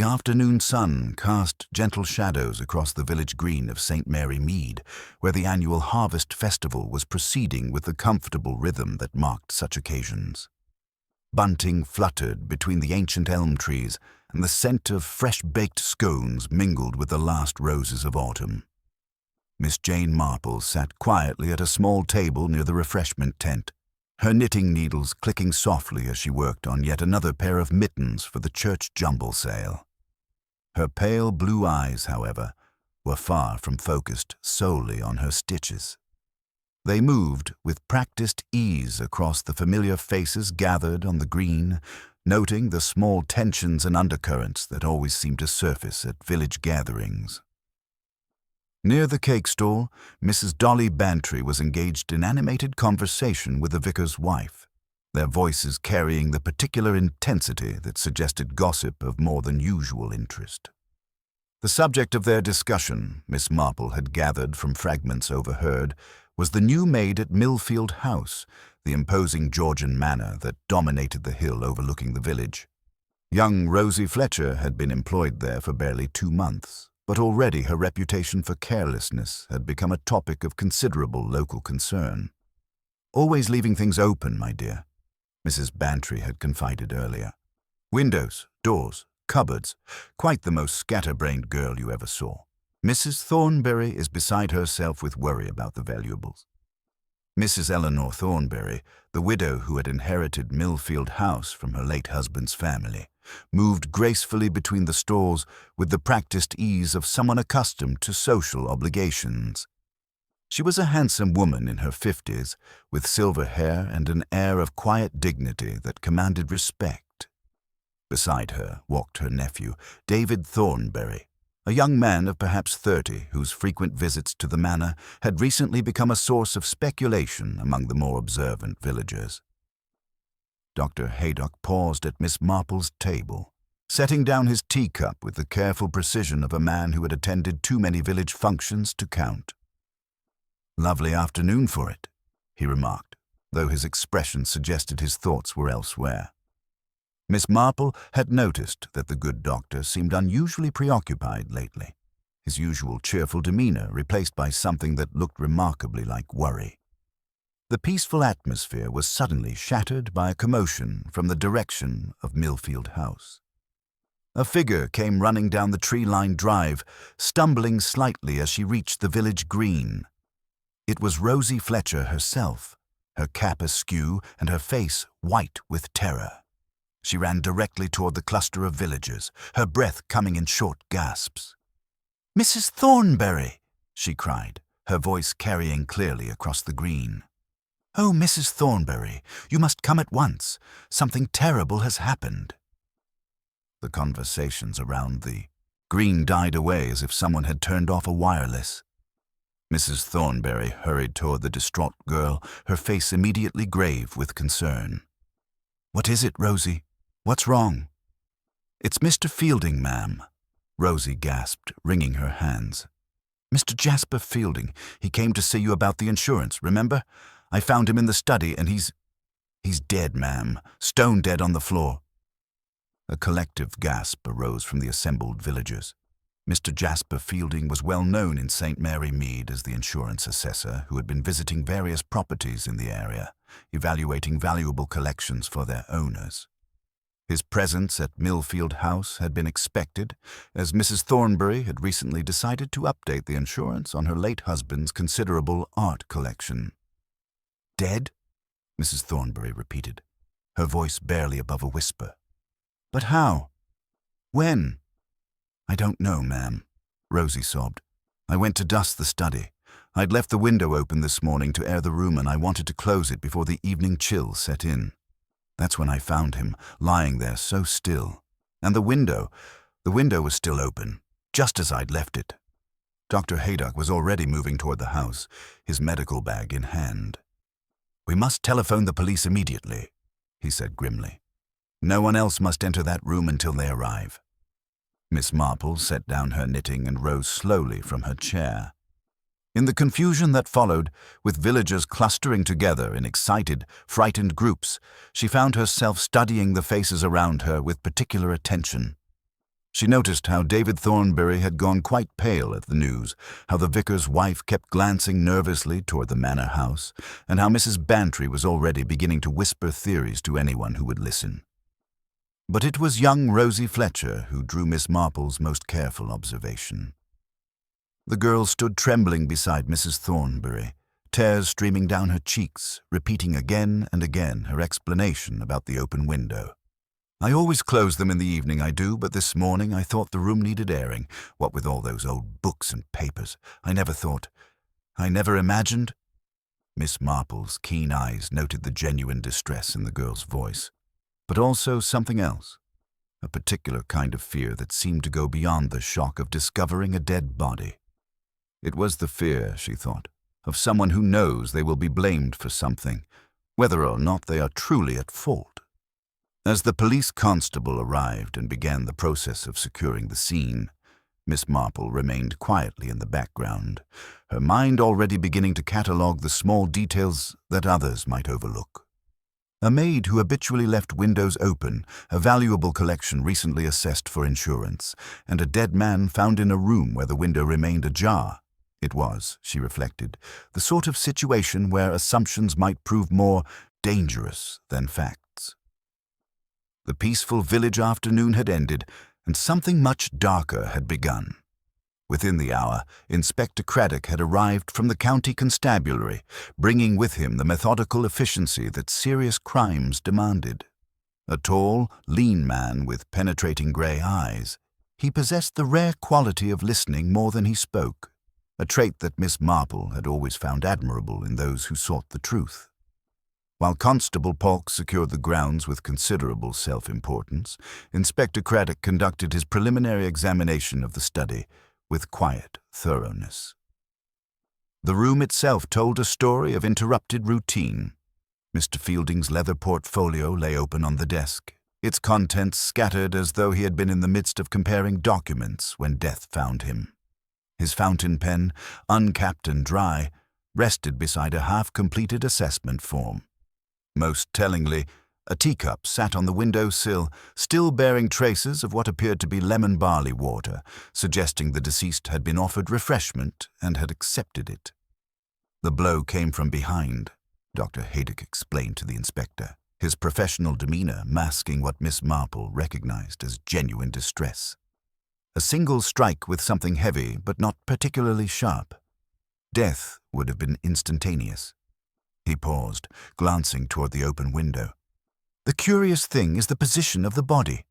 The afternoon sun cast gentle shadows across the village green of St. Mary Mead, where the annual harvest festival was proceeding with the comfortable rhythm that marked such occasions. Bunting fluttered between the ancient elm trees, and the scent of fresh-baked scones mingled with the last roses of autumn. Miss Jane Marple sat quietly at a small table near the refreshment tent, her knitting needles clicking softly as she worked on yet another pair of mittens for the church jumble sale. Her pale blue eyes, however, were far from focused solely on her stitches. They moved with practiced ease across the familiar faces gathered on the green, noting the small tensions and undercurrents that always seem to surface at village gatherings. Near the cake stall, Mrs. Dolly Bantry was engaged in animated conversation with the vicar's wife, their voices carrying the particular intensity that suggested gossip of more than usual interest. The subject of their discussion, Miss Marple had gathered from fragments overheard, was the new maid at Millfield House, the imposing Georgian manor that dominated the hill overlooking the village. Young Rosie Fletcher had been employed there for barely 2 months, but already her reputation for carelessness had become a topic of considerable local concern. "Always leaving things open, my dear," Mrs. Bantry had confided earlier. "Windows, doors, cupboards, quite the most scatterbrained girl you ever saw. Mrs. Thornberry is beside herself with worry about the valuables." Mrs. Eleanor Thornberry, the widow who had inherited Millfield House from her late husband's family, moved gracefully between the stalls with the practiced ease of someone accustomed to social obligations. She was a handsome woman in her 50s, with silver hair and an air of quiet dignity that commanded respect. Beside her walked her nephew, David Thornberry, a young man of perhaps 30 whose frequent visits to the manor had recently become a source of speculation among the more observant villagers. Dr. Haydock paused at Miss Marple's table, setting down his teacup with the careful precision of a man who had attended too many village functions to count. "Lovely afternoon for it," he remarked, though his expression suggested his thoughts were elsewhere. Miss Marple had noticed that the good doctor seemed unusually preoccupied lately, his usual cheerful demeanor replaced by something that looked remarkably like worry. The peaceful atmosphere was suddenly shattered by a commotion from the direction of Millfield House. A figure came running down the tree-lined drive, stumbling slightly as she reached the village green. It was Rosie Fletcher herself, her cap askew and her face white with terror. She ran directly toward the cluster of villagers, her breath coming in short gasps. "Mrs. Thornberry!" she cried, her voice carrying clearly across the green. "Oh, Mrs. Thornberry, you must come at once. Something terrible has happened." The conversations around the green died away as if someone had turned off a wireless. Mrs. Thornberry hurried toward the distraught girl, her face immediately grave with concern. "What is it, Rosie? What's wrong?" "It's Mr. Fielding, ma'am," Rosie gasped, wringing her hands. "Mr. Jasper Fielding. He came to see you about the insurance, remember? I found him in the study and he's dead, ma'am, stone dead on the floor." A collective gasp arose from the assembled villagers. Mr. Jasper Fielding was well known in St. Mary Mead as the insurance assessor who had been visiting various properties in the area, evaluating valuable collections for their owners. His presence at Millfield House had been expected, as Mrs. Thornberry had recently decided to update the insurance on her late husband's considerable art collection. "Dead?" Mrs. Thornberry repeated, her voice barely above a whisper. "But how? When?" "I don't know, ma'am," Rosie sobbed. "I went to dust the study. I'd left the window open this morning to air the room and I wanted to close it before the evening chill set in. That's when I found him, lying there so still. And the window was still open, just as I'd left it." Dr. Haydock was already moving toward the house, his medical bag in hand. "We must telephone the police immediately," he said grimly. "No one else must enter that room until they arrive." Miss Marple set down her knitting and rose slowly from her chair. In the confusion that followed, with villagers clustering together in excited, frightened groups, she found herself studying the faces around her with particular attention. She noticed how David Thornbury had gone quite pale at the news, how the vicar's wife kept glancing nervously toward the manor house, and how Mrs. Bantry was already beginning to whisper theories to anyone who would listen. But it was young Rosie Fletcher who drew Miss Marple's most careful observation. The girl stood trembling beside Mrs. Thornbury, tears streaming down her cheeks, repeating again and again her explanation about the open window. "I always close them in the evening, I do, but this morning I thought the room needed airing, what with all those old books and papers. I never imagined—" Miss Marple's keen eyes noted the genuine distress in the girl's voice, but also something else, a particular kind of fear that seemed to go beyond the shock of discovering a dead body. It was the fear, she thought, of someone who knows they will be blamed for something, whether or not they are truly at fault. As the police constable arrived and began the process of securing the scene, Miss Marple remained quietly in the background, her mind already beginning to catalogue the small details that others might overlook. A maid who habitually left windows open, a valuable collection recently assessed for insurance, and a dead man found in a room where the window remained ajar. It was, she reflected, the sort of situation where assumptions might prove more dangerous than facts. The peaceful village afternoon had ended, and something much darker had begun. Within the hour, Inspector Craddock had arrived from the county constabulary, bringing with him the methodical efficiency that serious crimes demanded. A tall, lean man with penetrating grey eyes, he possessed the rare quality of listening more than he spoke, a trait that Miss Marple had always found admirable in those who sought the truth. While Constable Polk secured the grounds with considerable self-importance, Inspector Craddock conducted his preliminary examination of the study with quiet thoroughness. The room itself told a story of interrupted routine. Mr. Fielding's leather portfolio lay open on the desk, its contents scattered as though he had been in the midst of comparing documents when death found him. His fountain pen, uncapped and dry, rested beside a half-completed assessment form. Most tellingly, a teacup sat on the window sill, still bearing traces of what appeared to be lemon barley water, suggesting the deceased had been offered refreshment and had accepted it. "The blow came from behind," Dr. Haydock explained to the inspector, his professional demeanor masking what Miss Marple recognized as genuine distress. A single strike with something heavy, but not particularly sharp. Death would have been instantaneous. He paused, glancing toward the open window. "The curious thing is the position of the body.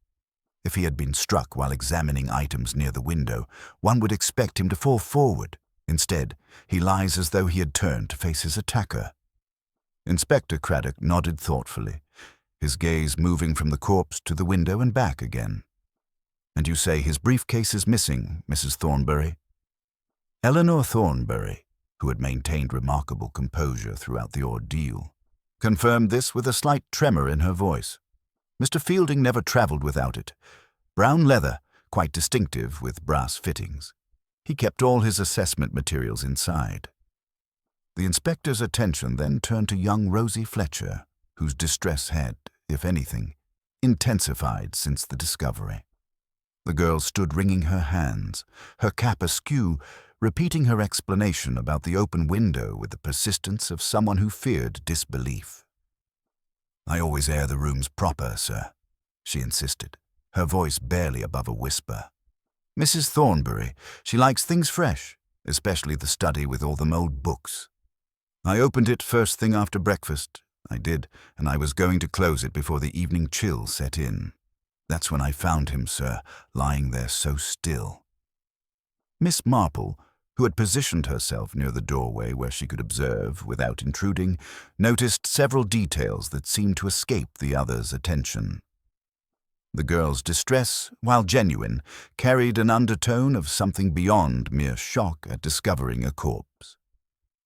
If he had been struck while examining items near the window, one would expect him to fall forward. Instead, he lies as though he had turned to face his attacker." Inspector Craddock nodded thoughtfully, his gaze moving from the corpse to the window and back again. "And you say his briefcase is missing, Mrs. Thornbury?" Eleanor Thornbury, who had maintained remarkable composure throughout the ordeal, confirmed this with a slight tremor in her voice. "Mr. Fielding never travelled without it. Brown leather, quite distinctive with brass fittings. He kept all his assessment materials inside." The inspector's attention then turned to young Rosie Fletcher, whose distress had, if anything, intensified since the discovery. The girl stood wringing her hands, her cap askew, repeating her explanation about the open window with the persistence of someone who feared disbelief. "I always air the rooms proper, sir," she insisted, her voice barely above a whisper. "Mrs. Thornbury, she likes things fresh, especially the study with all them old books. I opened it first thing after breakfast. I did, and I was going to close it before the evening chill set in. That's when I found him, sir, lying there so still." Miss Marple, who had positioned herself near the doorway where she could observe without intruding, noticed several details that seemed to escape the others' attention. The girl's distress, while genuine, carried an undertone of something beyond mere shock at discovering a corpse.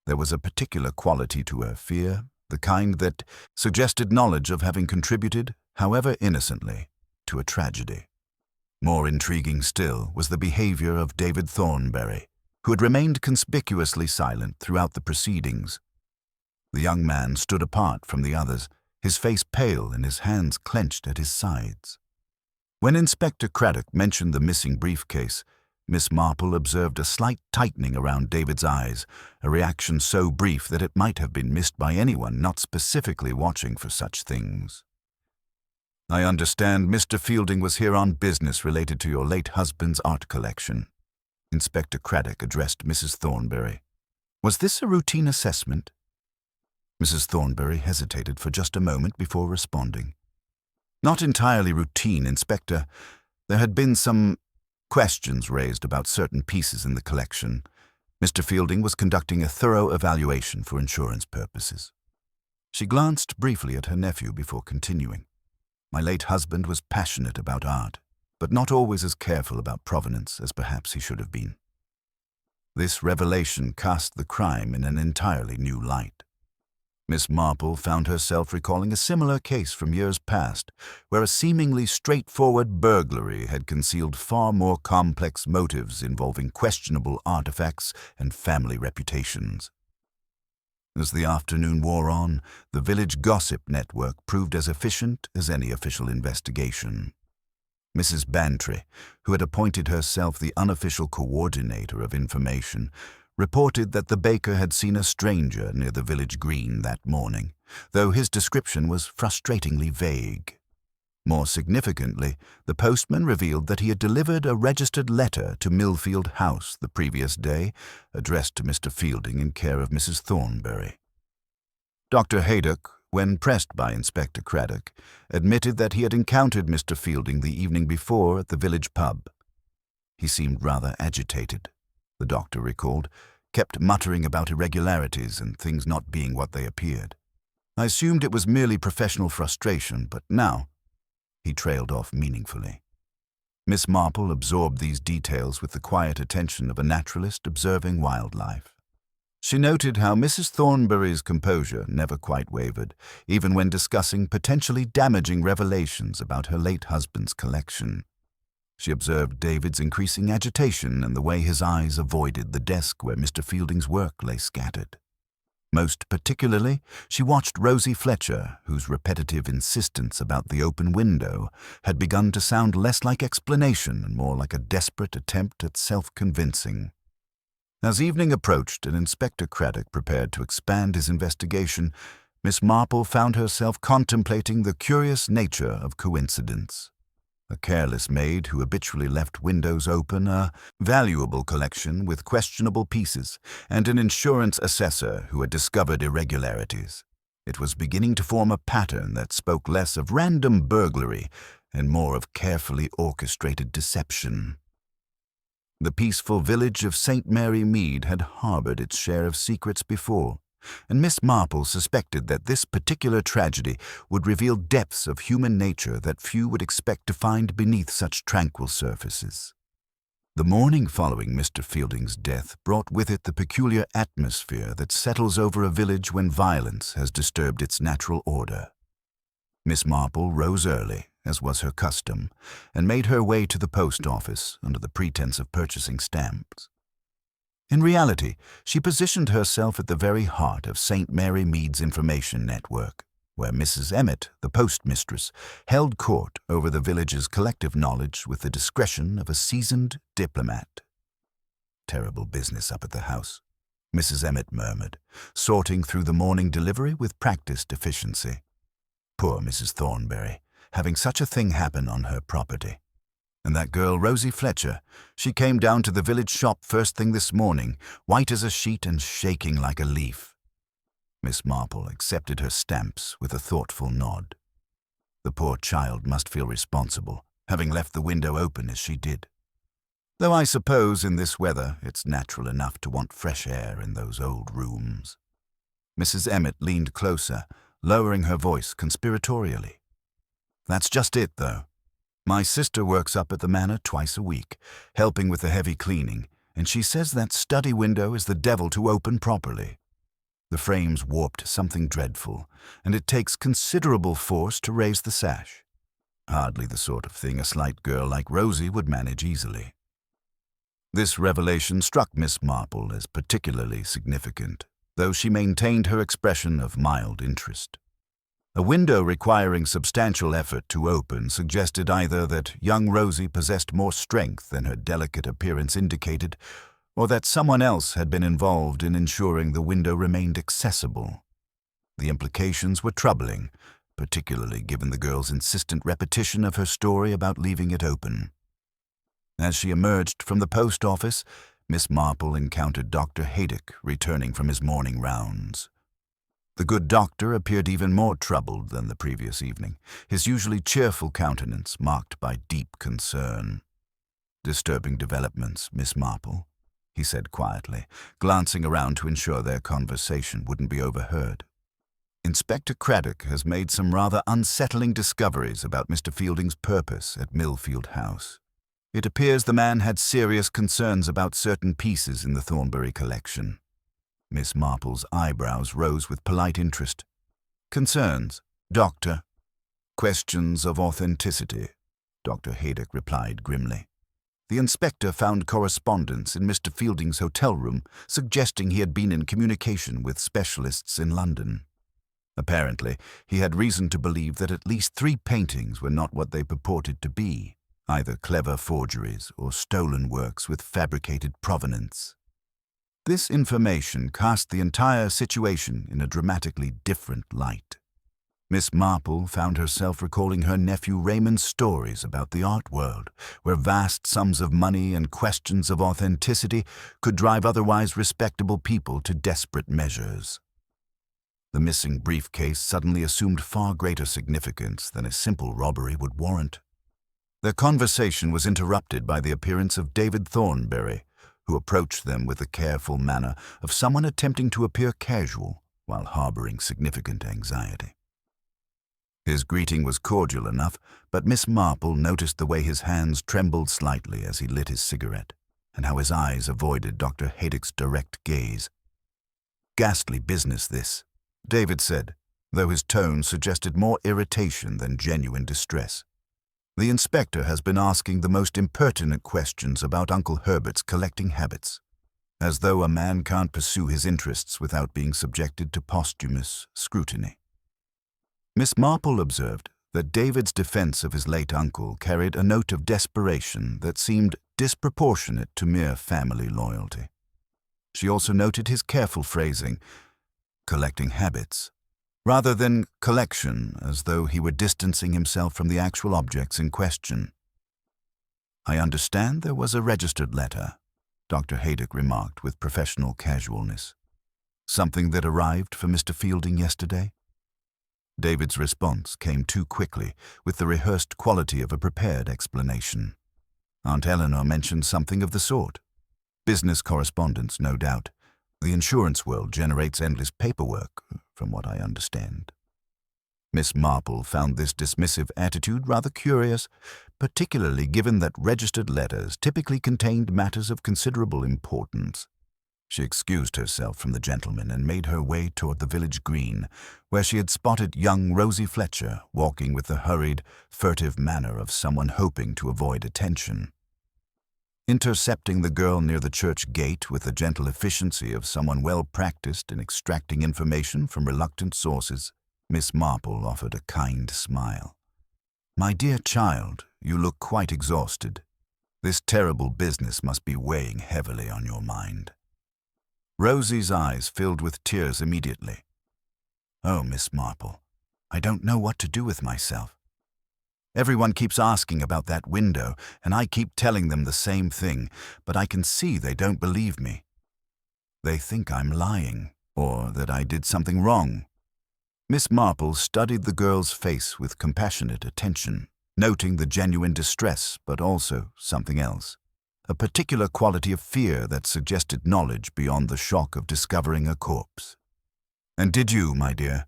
There was a particular quality to her fear, the kind that suggested knowledge of having contributed, however innocently, to a tragedy. More intriguing still was the behavior of David Thornbury, who had remained conspicuously silent throughout the proceedings. The young man stood apart from the others, his face pale and his hands clenched at his sides. When Inspector Craddock mentioned the missing briefcase, Miss Marple observed a slight tightening around David's eyes, a reaction so brief that it might have been missed by anyone not specifically watching for such things. "I understand Mr. Fielding was here on business related to your late husband's art collection." Inspector Craddock addressed Mrs. Thornbury. "Was this a routine assessment?" Mrs. Thornbury hesitated for just a moment before responding. "Not entirely routine, Inspector. There had been some questions raised about certain pieces in the collection. Mr. Fielding was conducting a thorough evaluation for insurance purposes." She glanced briefly at her nephew before continuing. "My late husband was passionate about art, but not always as careful about provenance as perhaps he should have been." This revelation cast the crime in an entirely new light. Miss Marple found herself recalling a similar case from years past, where a seemingly straightforward burglary had concealed far more complex motives involving questionable artifacts and family reputations. As the afternoon wore on, the village gossip network proved as efficient as any official investigation. Mrs. Bantry, who had appointed herself the unofficial coordinator of information, reported that the baker had seen a stranger near the village green that morning, though his description was frustratingly vague. More significantly, the postman revealed that he had delivered a registered letter to Millfield House the previous day, addressed to Mr. Fielding in care of Mrs. Thornbury. Dr. Haydock, when pressed by Inspector Craddock, admitted that he had encountered Mr. Fielding the evening before at the village pub. He seemed rather agitated, the doctor recalled, kept muttering about irregularities and things not being what they appeared. "I assumed it was merely professional frustration, but now—" He trailed off meaningfully. Miss Marple absorbed these details with the quiet attention of a naturalist observing wildlife. She noted how Mrs. Thornbury's composure never quite wavered, even when discussing potentially damaging revelations about her late husband's collection. She observed David's increasing agitation and the way his eyes avoided the desk where Mr. Fielding's work lay scattered. Most particularly, she watched Rosie Fletcher, whose repetitive insistence about the open window had begun to sound less like explanation and more like a desperate attempt at self-convincing. As evening approached and Inspector Craddock prepared to expand his investigation, Miss Marple found herself contemplating the curious nature of coincidence. A careless maid who habitually left windows open, a valuable collection with questionable pieces, and an insurance assessor who had discovered irregularities. It was beginning to form a pattern that spoke less of random burglary and more of carefully orchestrated deception. The peaceful village of St. Mary Mead had harbored its share of secrets before, and Miss Marple suspected that this particular tragedy would reveal depths of human nature that few would expect to find beneath such tranquil surfaces. The morning following Mr. Fielding's death brought with it the peculiar atmosphere that settles over a village when violence has disturbed its natural order. Miss Marple rose early, as was her custom, and made her way to the post office under the pretense of purchasing stamps. In reality, she positioned herself at the very heart of St. Mary Mead's information network, where Mrs. Emmett, the postmistress, held court over the village's collective knowledge with the discretion of a seasoned diplomat. "Terrible business up at the house," Mrs. Emmett murmured, sorting through the morning delivery with practiced efficiency. "Poor Mrs. Thornbury, having such a thing happen on her property. And that girl, Rosie Fletcher, she came down to the village shop first thing this morning, white as a sheet and shaking like a leaf." Miss Marple accepted her stamps with a thoughtful nod. The poor child must feel responsible, having left the window open as she did. Though I suppose in this weather it's natural enough to want fresh air in those old rooms. Mrs. Emmett leaned closer, lowering her voice conspiratorially. "That's just it, though. My sister works up at the manor twice a week, helping with the heavy cleaning, and she says that study window is the devil to open properly. The frame's warped something dreadful, and it takes considerable force to raise the sash. Hardly the sort of thing a slight girl like Rosie would manage easily." This revelation struck Miss Marple as particularly significant, though she maintained her expression of mild interest. A window requiring substantial effort to open suggested either that young Rosie possessed more strength than her delicate appearance indicated, or that someone else had been involved in ensuring the window remained accessible. The implications were troubling, particularly given the girl's insistent repetition of her story about leaving it open. As she emerged from the post office, Miss Marple encountered Dr. Haydock returning from his morning rounds. The good doctor appeared even more troubled than the previous evening, his usually cheerful countenance marked by deep concern. "Disturbing developments, Miss Marple," he said quietly, glancing around to ensure their conversation wouldn't be overheard. "Inspector Craddock has made some rather unsettling discoveries about Mr. Fielding's purpose at Millfield House. It appears the man had serious concerns about certain pieces in the Thornbury collection." Miss Marple's eyebrows rose with polite interest. "Concerns, Doctor?" "Questions of authenticity," Dr. Haydock replied grimly. "The inspector found correspondence in Mr. Fielding's hotel room suggesting he had been in communication with specialists in London. Apparently, he had reason to believe that at least 3 paintings were not what they purported to be, either clever forgeries or stolen works with fabricated provenance. This information cast the entire situation in a dramatically different light. Miss Marple found herself recalling her nephew Raymond's stories about the art world, where vast sums of money and questions of authenticity could drive otherwise respectable people to desperate measures. The missing briefcase suddenly assumed far greater significance than a simple robbery would warrant. Their conversation was interrupted by the appearance of David Thornbury, who approached them with the careful manner of someone attempting to appear casual while harboring significant anxiety. His greeting was cordial enough, but Miss Marple noticed the way his hands trembled slightly as he lit his cigarette, and how his eyes avoided Dr. Haydock's direct gaze. "Ghastly business, this," David said, though his tone suggested more irritation than genuine distress. "The inspector has been asking the most impertinent questions about Uncle Herbert's collecting habits, as though a man can't pursue his interests without being subjected to posthumous scrutiny." Miss Marple observed that David's defense of his late uncle carried a note of desperation that seemed disproportionate to mere family loyalty. She also noted his careful phrasing, "collecting habits," rather than collection, as though he were distancing himself from the actual objects in question. "I understand there was a registered letter," Dr. Haydock remarked with professional casualness. "Something that arrived for Mr. Fielding yesterday?" David's response came too quickly, with the rehearsed quality of a prepared explanation. "Aunt Eleanor mentioned something of the sort. Business correspondence, no doubt. The insurance world generates endless paperwork, from what I understand." Miss Marple found this dismissive attitude rather curious, particularly given that registered letters typically contained matters of considerable importance. She excused herself from the gentleman and made her way toward the village green, where she had spotted young Rosie Fletcher walking with the hurried, furtive manner of someone hoping to avoid attention. Intercepting the girl near the church gate with the gentle efficiency of someone well practiced in extracting information from reluctant sources, Miss Marple offered a kind smile. "My dear child, you look quite exhausted. This terrible business must be weighing heavily on your mind." Rosie's eyes filled with tears immediately. "Oh, Miss Marple, I don't know what to do with myself. Everyone keeps asking about that window, and I keep telling them the same thing, but I can see they don't believe me. They think I'm lying, or that I did something wrong." Miss Marple studied the girl's face with compassionate attention, noting the genuine distress, but also something else, a particular quality of fear that suggested knowledge beyond the shock of discovering a corpse. "And did you, my dear?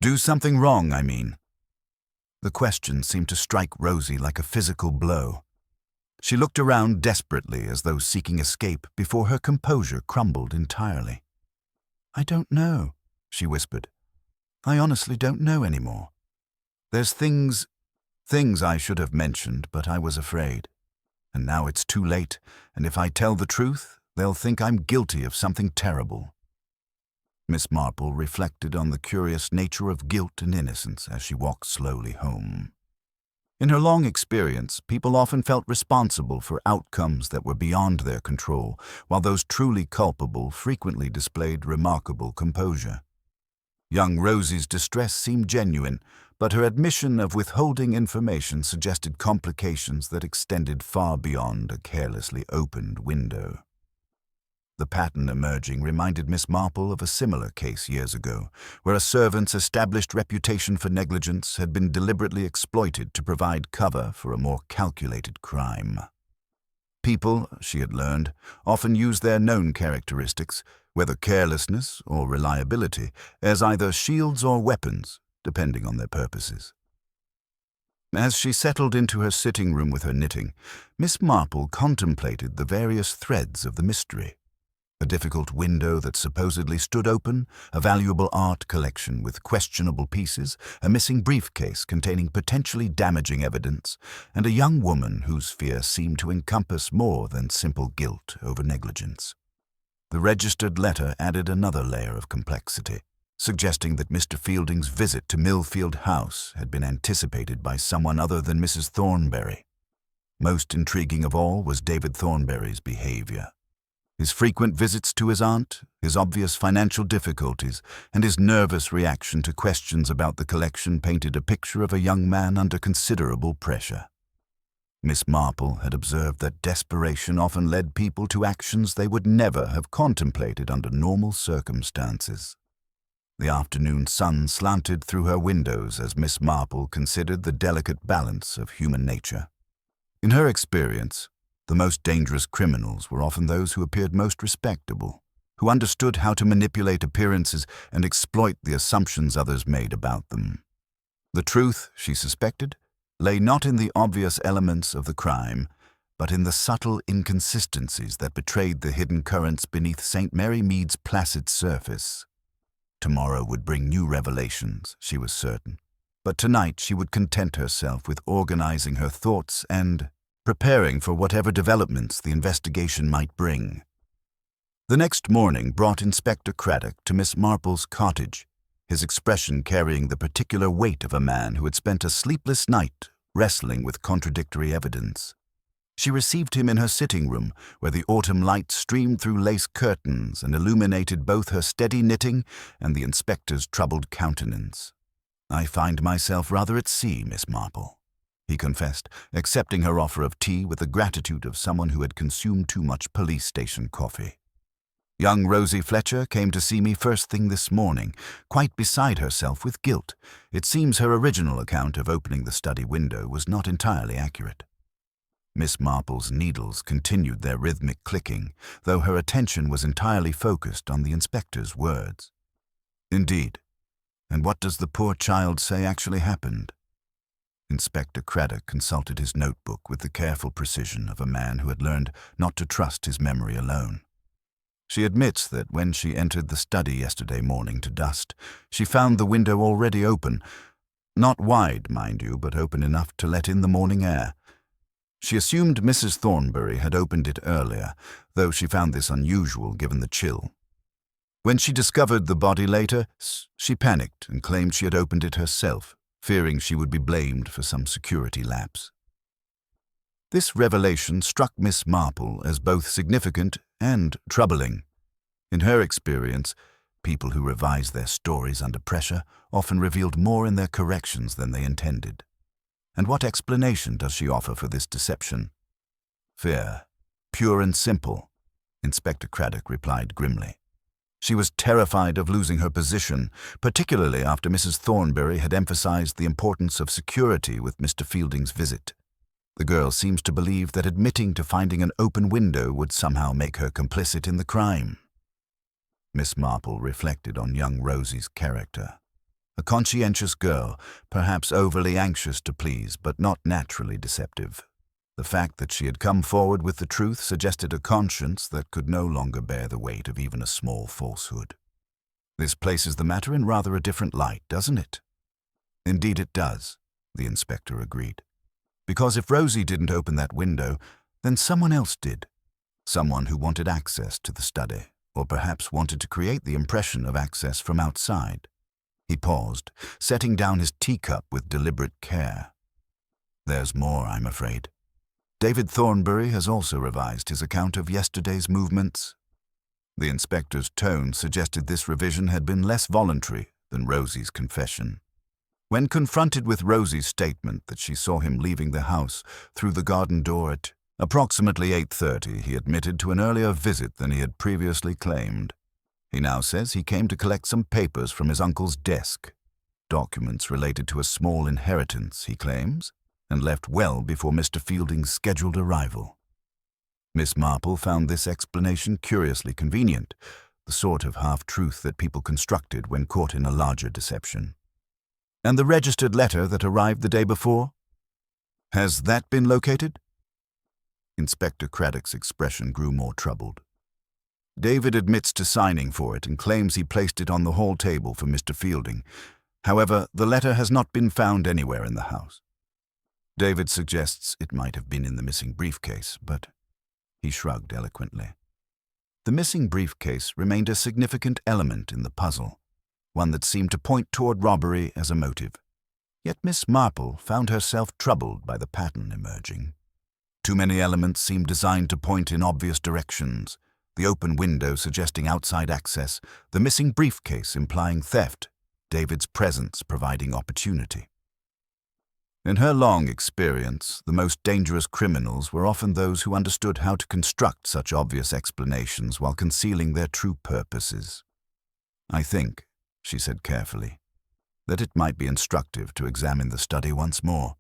Do something wrong, I mean?" The question seemed to strike Rosie like a physical blow. She looked around desperately as though seeking escape before her composure crumbled entirely. "I don't know," she whispered. "I honestly don't know anymore. There's things I should have mentioned, but I was afraid. And now it's too late, and if I tell the truth, they'll think I'm guilty of something terrible." Miss Marple reflected on the curious nature of guilt and innocence as she walked slowly home. In her long experience, people often felt responsible for outcomes that were beyond their control, while those truly culpable frequently displayed remarkable composure. Young Rosie's distress seemed genuine, but her admission of withholding information suggested complications that extended far beyond a carelessly opened window. The pattern emerging reminded Miss Marple of a similar case years ago, where a servant's established reputation for negligence had been deliberately exploited to provide cover for a more calculated crime. People, she had learned, often use their known characteristics, whether carelessness or reliability, as either shields or weapons, depending on their purposes. As she settled into her sitting room with her knitting, Miss Marple contemplated the various threads of the mystery. A difficult window that supposedly stood open, a valuable art collection with questionable pieces, a missing briefcase containing potentially damaging evidence, and a young woman whose fear seemed to encompass more than simple guilt over negligence. The registered letter added another layer of complexity, suggesting that Mr. Fielding's visit to Millfield House had been anticipated by someone other than Mrs. Thornberry. Most intriguing of all was David Thornberry's behavior. His frequent visits to his aunt, his obvious financial difficulties, and his nervous reaction to questions about the collection painted a picture of a young man under considerable pressure. Miss Marple had observed that desperation often led people to actions they would never have contemplated under normal circumstances. The afternoon sun slanted through her windows as Miss Marple considered the delicate balance of human nature. In her experience, the most dangerous criminals were often those who appeared most respectable, who understood how to manipulate appearances and exploit the assumptions others made about them. The truth, she suspected, lay not in the obvious elements of the crime, but in the subtle inconsistencies that betrayed the hidden currents beneath St. Mary Mead's placid surface. Tomorrow would bring new revelations, she was certain, but tonight she would content herself with organizing her thoughts and preparing for whatever developments the investigation might bring. The next morning brought Inspector Craddock to Miss Marple's cottage, his expression carrying the particular weight of a man who had spent a sleepless night wrestling with contradictory evidence. She received him in her sitting room, where the autumn light streamed through lace curtains and illuminated both her steady knitting and the inspector's troubled countenance. "I find myself rather at sea, Miss Marple," he confessed, accepting her offer of tea with the gratitude of someone who had consumed too much police station coffee. "Young Rosie Fletcher came to see me first thing this morning, quite beside herself with guilt. It seems her original account of opening the study window was not entirely accurate." Miss Marple's needles continued their rhythmic clicking, though her attention was entirely focused on the inspector's words. "Indeed. And what does the poor child say actually happened?" Inspector Craddock consulted his notebook with the careful precision of a man who had learned not to trust his memory alone. She admits that when she entered the study yesterday morning to dust, she found the window already open, not wide, mind you, but open enough to let in the morning air. She assumed Mrs. Thornberry had opened it earlier, though she found this unusual given the chill. When she discovered the body later, she panicked and claimed she had opened it herself, fearing she would be blamed for some security lapse. This revelation struck Miss Marple as both significant and troubling. In her experience, people who revised their stories under pressure often revealed more in their corrections than they intended. And what explanation does she offer for this deception? "Fear, pure and simple," Inspector Craddock replied grimly. She was terrified of losing her position, particularly after Mrs. Thornberry had emphasized the importance of security with Mr. Fielding's visit. The girl seems to believe that admitting to finding an open window would somehow make her complicit in the crime. Miss Marple reflected on young Rosie's character. A conscientious girl, perhaps overly anxious to please, but not naturally deceptive. The fact that she had come forward with the truth suggested a conscience that could no longer bear the weight of even a small falsehood. "This places the matter in rather a different light, doesn't it?" "Indeed it does," the inspector agreed. "Because if Rosie didn't open that window, then someone else did. Someone who wanted access to the study. or perhaps wanted to create the impression of access from outside. He paused, setting down his teacup with deliberate care. There's more, I'm afraid. David Thornbury has also revised his account of yesterday's movements. The inspector's tone suggested this revision had been less voluntary than Rosie's confession. When confronted with Rosie's statement that she saw him leaving the house through the garden door at approximately 8:30, he admitted to an earlier visit than he had previously claimed. He now says he came to collect some papers from his uncle's desk, documents related to a small inheritance, he claims, and left well before Mr. Fielding's scheduled arrival. Miss Marple found this explanation curiously convenient, the sort of half-truth that people constructed when caught in a larger deception. And the registered letter that arrived the day before? Has that been located? Inspector Craddock's expression grew more troubled. David admits to signing for it and claims he placed it on the hall table for Mr. Fielding. However, the letter has not been found anywhere in the house. David suggests it might have been in the missing briefcase, but he shrugged eloquently. The missing briefcase remained a significant element in the puzzle, one that seemed to point toward robbery as a motive. Yet Miss Marple found herself troubled by the pattern emerging. Too many elements seemed designed to point in obvious directions, the open window suggesting outside access, the missing briefcase implying theft, David's presence providing opportunity. In her long experience, the most dangerous criminals were often those who understood how to construct such obvious explanations while concealing their true purposes. I think, she said carefully, that it might be instructive to examine the study once more.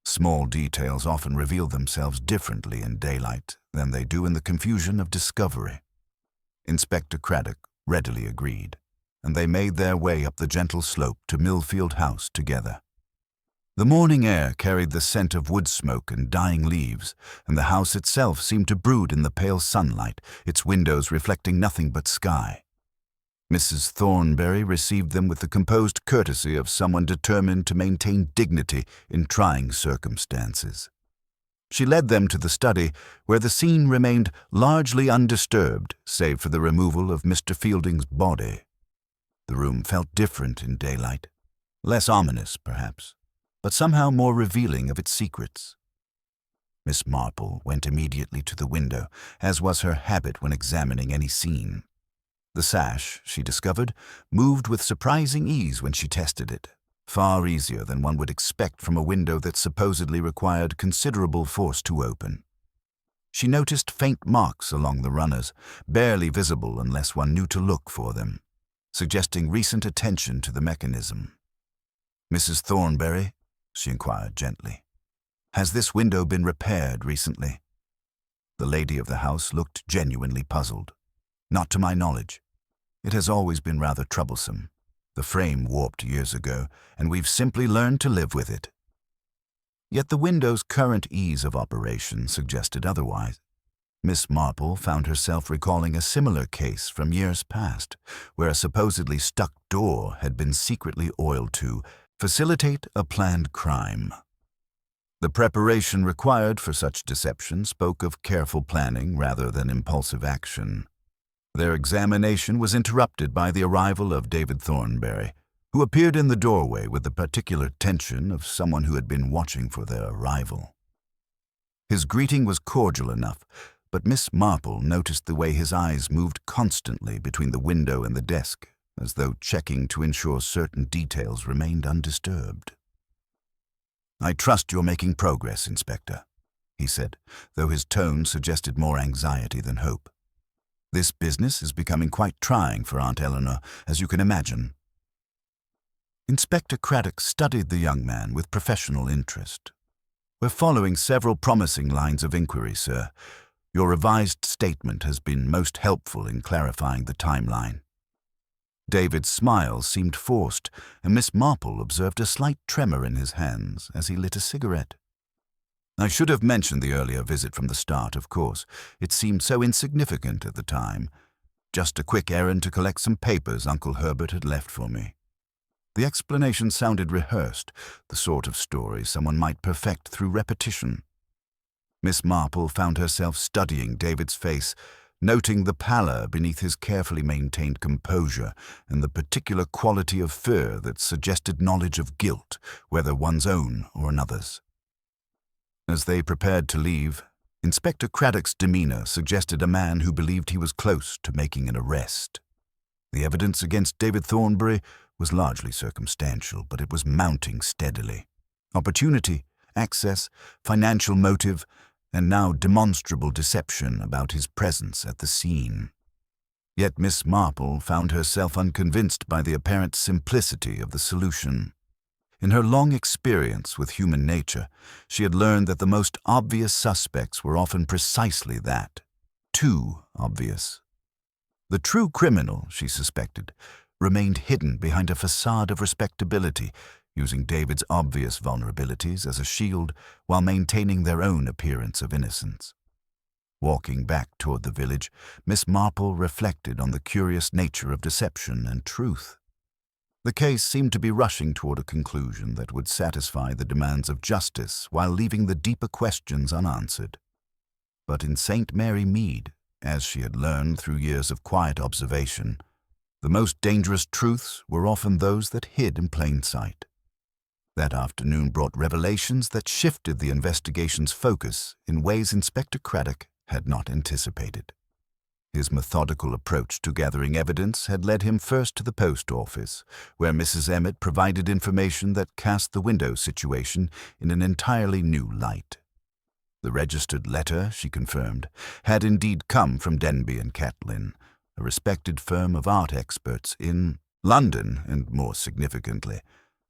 Small details often reveal themselves differently in daylight than they do in the confusion of discovery. Inspector Craddock readily agreed, and they made their way up the gentle slope to Millfield House together. The morning air carried the scent of wood smoke and dying leaves, and the house itself seemed to brood in the pale sunlight, its windows reflecting nothing but sky. Mrs. Thornbury received them with the composed courtesy of someone determined to maintain dignity in trying circumstances. She led them to the study, where the scene remained largely undisturbed, save for the removal of Mr. Fielding's body. The room felt different in daylight, less ominous, perhaps, but somehow more revealing of its secrets. Miss Marple went immediately to the window, as was her habit when examining any scene. The sash, she discovered, moved with surprising ease when she tested it, far easier than one would expect from a window that supposedly required considerable force to open. She noticed faint marks along the runners, barely visible unless one knew to look for them, suggesting recent attention to the mechanism. "Mrs. Thornbury," she inquired gently, "has this window been repaired recently?" The lady of the house looked genuinely puzzled. "Not to my knowledge. It has always been rather troublesome. The frame warped years ago, and we've simply learned to live with it." Yet the window's current ease of operation suggested otherwise. Miss Marple found herself recalling a similar case from years past, where a supposedly stuck door had been secretly oiled to facilitate a planned crime. The preparation required for such deception spoke of careful planning rather than impulsive action. Their examination was interrupted by the arrival of David Thornbury, who appeared in the doorway with the particular tension of someone who had been watching for their arrival. His greeting was cordial enough, but Miss Marple noticed the way his eyes moved constantly between the window and the desk, as though checking to ensure certain details remained undisturbed. "I trust you're making progress, Inspector," he said, though his tone suggested more anxiety than hope. "This business is becoming quite trying for Aunt Eleanor, as you can imagine." Inspector Craddock studied the young man with professional interest. "We're following several promising lines of inquiry, sir. Your revised statement has been most helpful in clarifying the timeline." David's smile seemed forced, and Miss Marple observed a slight tremor in his hands as he lit a cigarette. "I should have mentioned the earlier visit from the start, of course. It seemed so insignificant at the time. Just a quick errand to collect some papers Uncle Herbert had left for me." The explanation sounded rehearsed, the sort of story someone might perfect through repetition. Miss Marple found herself studying David's face, noting the pallor beneath his carefully maintained composure and the particular quality of fear that suggested knowledge of guilt, whether one's own or another's. As they prepared to leave, Inspector Craddock's demeanor suggested a man who believed he was close to making an arrest. The evidence against David Thornbury was largely circumstantial, but it was mounting steadily. Opportunity, access, financial motive, and now demonstrable deception about his presence at the scene. Yet Miss Marple found herself unconvinced by the apparent simplicity of the solution. In her long experience with human nature, she had learned that the most obvious suspects were often precisely that, too obvious. The true criminal, she suspected, remained hidden behind a facade of respectability, using David's obvious vulnerabilities as a shield while maintaining their own appearance of innocence. Walking back toward the village, Miss Marple reflected on the curious nature of deception and truth. The case seemed to be rushing toward a conclusion that would satisfy the demands of justice while leaving the deeper questions unanswered. But in St. Mary Mead, as she had learned through years of quiet observation, the most dangerous truths were often those that hid in plain sight. That afternoon brought revelations that shifted the investigation's focus in ways Inspector Craddock had not anticipated. His methodical approach to gathering evidence had led him first to the post office, where Mrs. Emmett provided information that cast the window situation in an entirely new light. The registered letter, she confirmed, had indeed come from Denby and Catlin, a respected firm of art experts in London, and more significantly,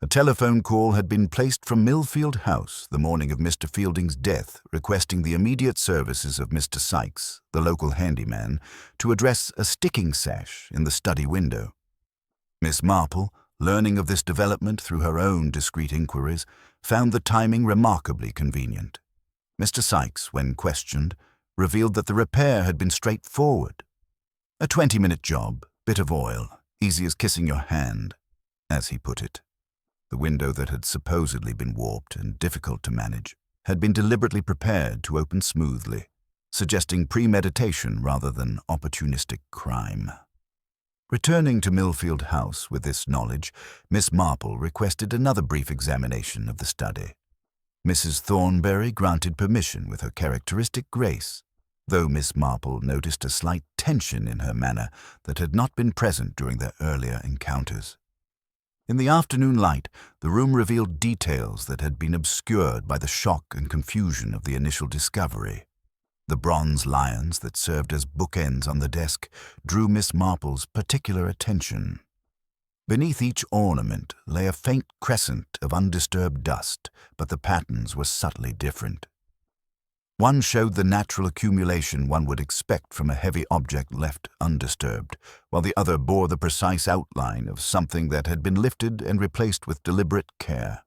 a telephone call had been placed from Millfield House the morning of Mr. Fielding's death, requesting the immediate services of Mr. Sykes, the local handyman, to address a sticking sash in the study window. Miss Marple, learning of this development through her own discreet inquiries, found the timing remarkably convenient. Mr. Sykes, when questioned, revealed that the repair had been straightforward. A 20-minute job, bit of oil, easy as kissing your hand, as he put it. The window that had supposedly been warped and difficult to manage had been deliberately prepared to open smoothly, suggesting premeditation rather than opportunistic crime. Returning to Millfield House with this knowledge, Miss Marple requested another brief examination of the study. Mrs. Thornbury granted permission with her characteristic grace, though Miss Marple noticed a slight tension in her manner that had not been present during their earlier encounters. In the afternoon light, the room revealed details that had been obscured by the shock and confusion of the initial discovery. The bronze lions that served as bookends on the desk drew Miss Marple's particular attention. Beneath each ornament lay a faint crescent of undisturbed dust, but the patterns were subtly different. One showed the natural accumulation one would expect from a heavy object left undisturbed, while the other bore the precise outline of something that had been lifted and replaced with deliberate care.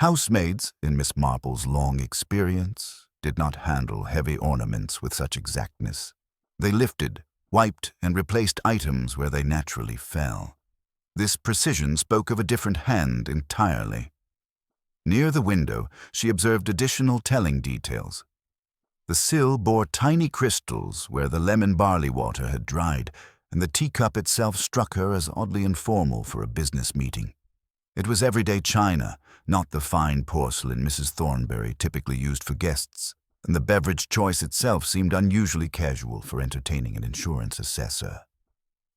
Housemaids, in Miss Marple's long experience, did not handle heavy ornaments with such exactness. They lifted, wiped, and replaced items where they naturally fell. This precision spoke of a different hand entirely. Near the window, she observed additional telling details. The sill bore tiny crystals where the lemon barley water had dried, and the teacup itself struck her as oddly informal for a business meeting. It was everyday china, not the fine porcelain Mrs. Thornbury typically used for guests, and the beverage choice itself seemed unusually casual for entertaining an insurance assessor.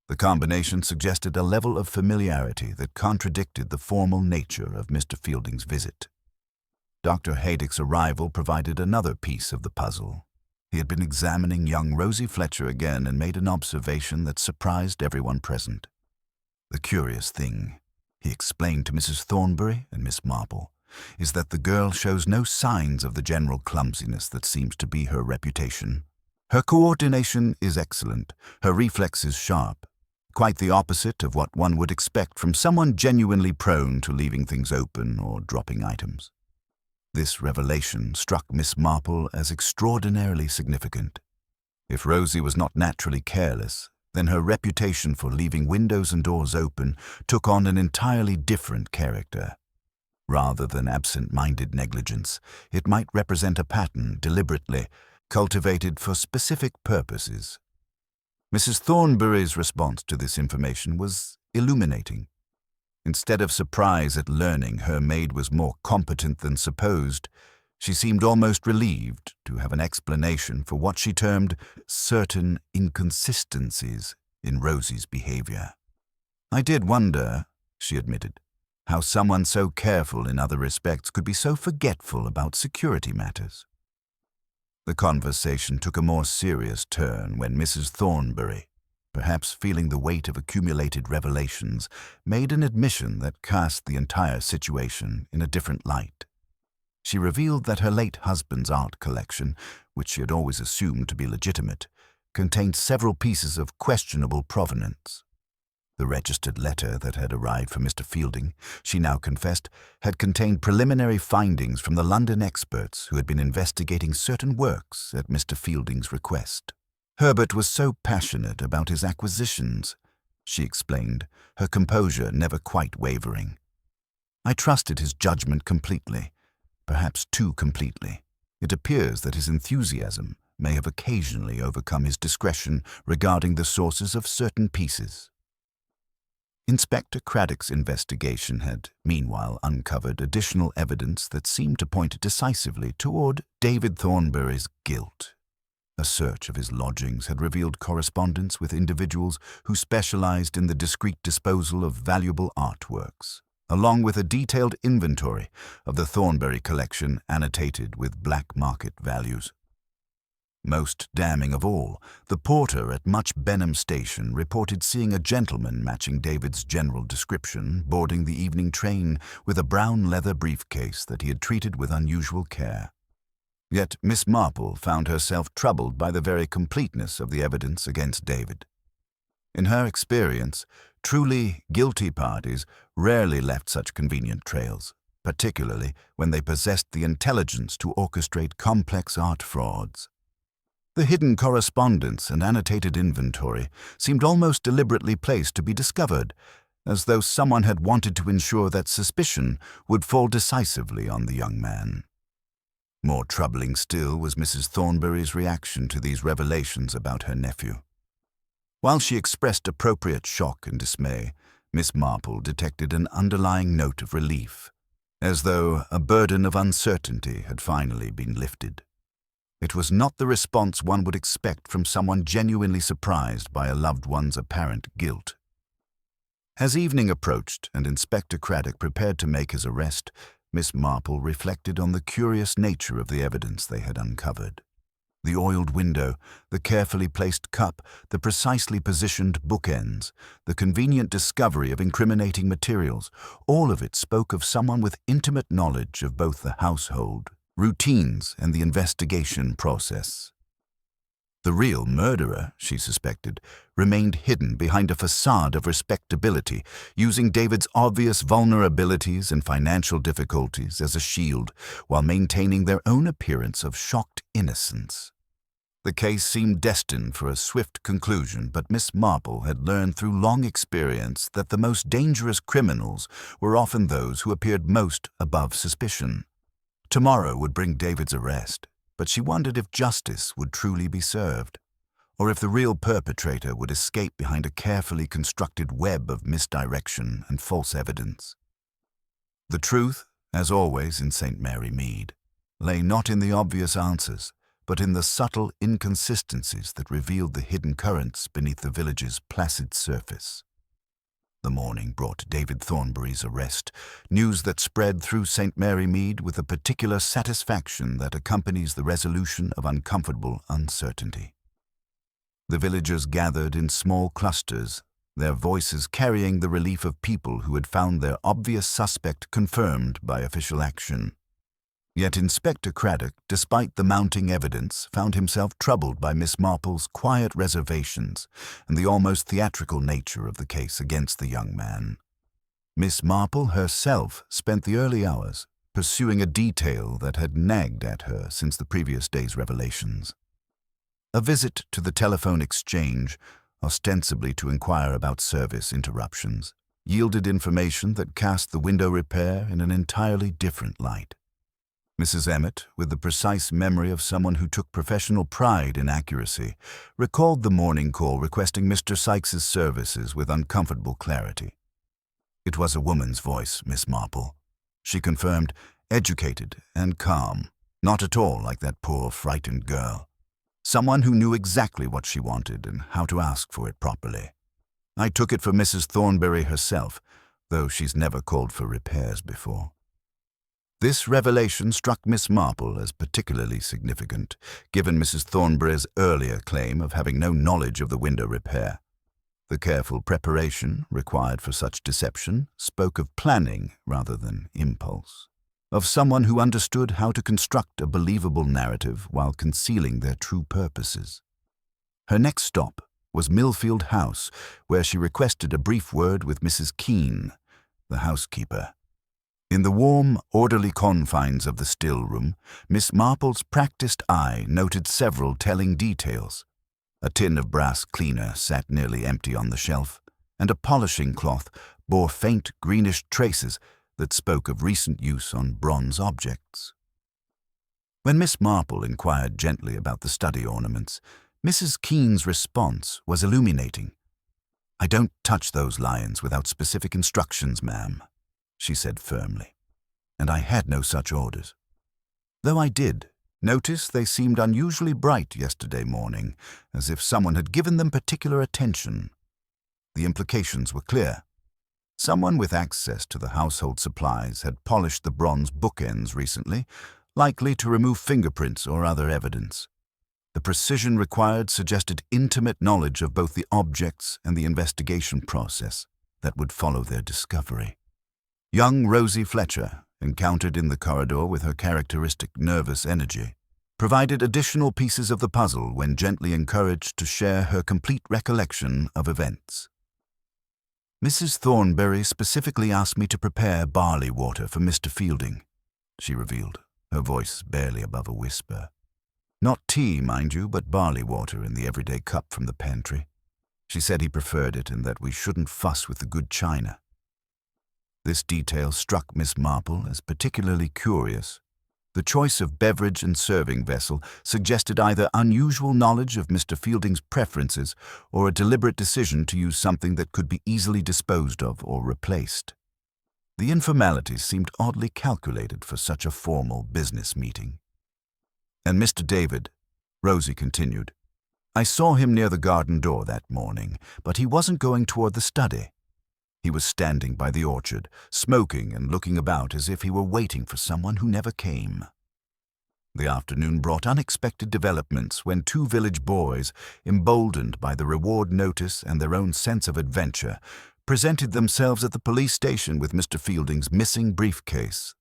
The combination suggested a level of familiarity that contradicted the formal nature of Mr. Fielding's visit. Dr. Haydick's arrival provided another piece of the puzzle. He had been examining young Rosie Fletcher again and made an observation that surprised everyone present. The curious thing, he explained to Mrs. Thornbury and Miss Marple, is that the girl shows no signs of the general clumsiness that seems to be her reputation. Her coordination is excellent, her reflexes sharp, quite the opposite of what one would expect from someone genuinely prone to leaving things open or dropping items. This revelation struck Miss Marple as extraordinarily significant. If Rosie was not naturally careless, then her reputation for leaving windows and doors open took on an entirely different character. Rather than absent-minded negligence, it might represent a pattern deliberately cultivated for specific purposes. Mrs. Thornbury's response to this information was illuminating. Instead of surprise at learning her maid was more competent than supposed, she seemed almost relieved to have an explanation for what she termed certain inconsistencies in Rosie's behavior. "I did wonder," she admitted, "how someone so careful in other respects could be so forgetful about security matters." The conversation took a more serious turn when Mrs. Thornbury, perhaps feeling the weight of accumulated revelations, made an admission that cast the entire situation in a different light. She revealed that her late husband's art collection, which she had always assumed to be legitimate, contained several pieces of questionable provenance. The registered letter that had arrived from Mr. Fielding, she now confessed, had contained preliminary findings from the London experts who had been investigating certain works at Mr. Fielding's request. "Herbert was so passionate about his acquisitions," she explained, her composure never quite wavering. "I trusted his judgment completely, perhaps too completely. It appears that his enthusiasm may have occasionally overcome his discretion regarding the sources of certain pieces." Inspector Craddock's investigation had, meanwhile, uncovered additional evidence that seemed to point decisively toward David Thornbury's guilt. A search of his lodgings had revealed correspondence with individuals who specialized in the discreet disposal of valuable artworks, along with a detailed inventory of the Thornbury collection annotated with black market values. Most damning of all, the porter at Much Benham Station reported seeing a gentleman matching David's general description boarding the evening train with a brown leather briefcase that he had treated with unusual care. Yet Miss Marple found herself troubled by the very completeness of the evidence against David. In her experience, truly guilty parties rarely left such convenient trails, particularly when they possessed the intelligence to orchestrate complex art frauds. The hidden correspondence and annotated inventory seemed almost deliberately placed to be discovered, as though someone had wanted to ensure that suspicion would fall decisively on the young man. More troubling still was Mrs. Thornbury's reaction to these revelations about her nephew. While she expressed appropriate shock and dismay, Miss Marple detected an underlying note of relief, as though a burden of uncertainty had finally been lifted. It was not the response one would expect from someone genuinely surprised by a loved one's apparent guilt. As evening approached and Inspector Craddock prepared to make his arrest, Miss Marple reflected on the curious nature of the evidence they had uncovered. The oiled window, the carefully placed cup, the precisely positioned bookends, the convenient discovery of incriminating materials, all of it spoke of someone with intimate knowledge of both the household, routines, and the investigation process. The real murderer, she suspected, remained hidden behind a facade of respectability, using David's obvious vulnerabilities and financial difficulties as a shield, while maintaining their own appearance of shocked innocence. The case seemed destined for a swift conclusion, but Miss Marple had learned through long experience that the most dangerous criminals were often those who appeared most above suspicion. Tomorrow would bring David's arrest, but she wondered if justice would truly be served, or if the real perpetrator would escape behind a carefully constructed web of misdirection and false evidence. The truth, as always in St. Mary Mead, lay not in the obvious answers, but in the subtle inconsistencies that revealed the hidden currents beneath the village's placid surface. The morning brought David Thornbury's arrest, news that spread through St. Mary Mead with a particular satisfaction that accompanies the resolution of uncomfortable uncertainty. The villagers gathered in small clusters, their voices carrying the relief of people who had found their obvious suspect confirmed by official action. Yet Inspector Craddock, despite the mounting evidence, found himself troubled by Miss Marple's quiet reservations and the almost theatrical nature of the case against the young man. Miss Marple herself spent the early hours pursuing a detail that had nagged at her since the previous day's revelations. A visit to the telephone exchange, ostensibly to inquire about service interruptions, yielded information that cast the window repair in an entirely different light. Mrs. Emmett, with the precise memory of someone who took professional pride in accuracy, recalled the morning call requesting Mr. Sykes's services with uncomfortable clarity. It was a woman's voice, Miss Marple. She confirmed, educated and calm, not at all like that poor, frightened girl. Someone who knew exactly what she wanted and how to ask for it properly. I took it for Mrs. Thornbury herself, though she's never called for repairs before. This revelation struck Miss Marple as particularly significant, given Mrs. Thornbury's earlier claim of having no knowledge of the window repair. The careful preparation required for such deception spoke of planning rather than impulse, of someone who understood how to construct a believable narrative while concealing their true purposes. Her next stop was Millfield House, where she requested a brief word with Mrs. Keene, the housekeeper. In the warm, orderly confines of the still room, Miss Marple's practiced eye noted several telling details. A tin of brass cleaner sat nearly empty on the shelf, and a polishing cloth bore faint greenish traces that spoke of recent use on bronze objects. When Miss Marple inquired gently about the study ornaments, Mrs. Keene's response was illuminating. "I don't touch those lions without specific instructions, ma'am," she said firmly, "and I had no such orders. Though I did notice they seemed unusually bright yesterday morning, as if someone had given them particular attention. The implications were clear. Someone with access to the household supplies had polished the bronze bookends recently, likely to remove fingerprints or other evidence. The precision required suggested intimate knowledge of both the objects and the investigation process that would follow their discovery. Young Rosie Fletcher, encountered in the corridor with her characteristic nervous energy, provided additional pieces of the puzzle when gently encouraged to share her complete recollection of events. "Mrs. Thornbury specifically asked me to prepare barley water for Mr. Fielding," she revealed, her voice barely above a whisper. "Not tea, mind you, but barley water in the everyday cup from the pantry. She said he preferred it and that we shouldn't fuss with the good china." This detail struck Miss Marple as particularly curious. The choice of beverage and serving vessel suggested either unusual knowledge of Mr. Fielding's preferences or a deliberate decision to use something that could be easily disposed of or replaced. The informalities seemed oddly calculated for such a formal business meeting. "And Mr. David," Rosie continued, "I saw him near the garden door that morning, but he wasn't going toward the study. He was standing by the orchard, smoking and looking about as if he were waiting for someone who never came." The afternoon brought unexpected developments when two village boys, emboldened by the reward notice and their own sense of adventure, presented themselves at the police station with Mr. Fielding's missing briefcase.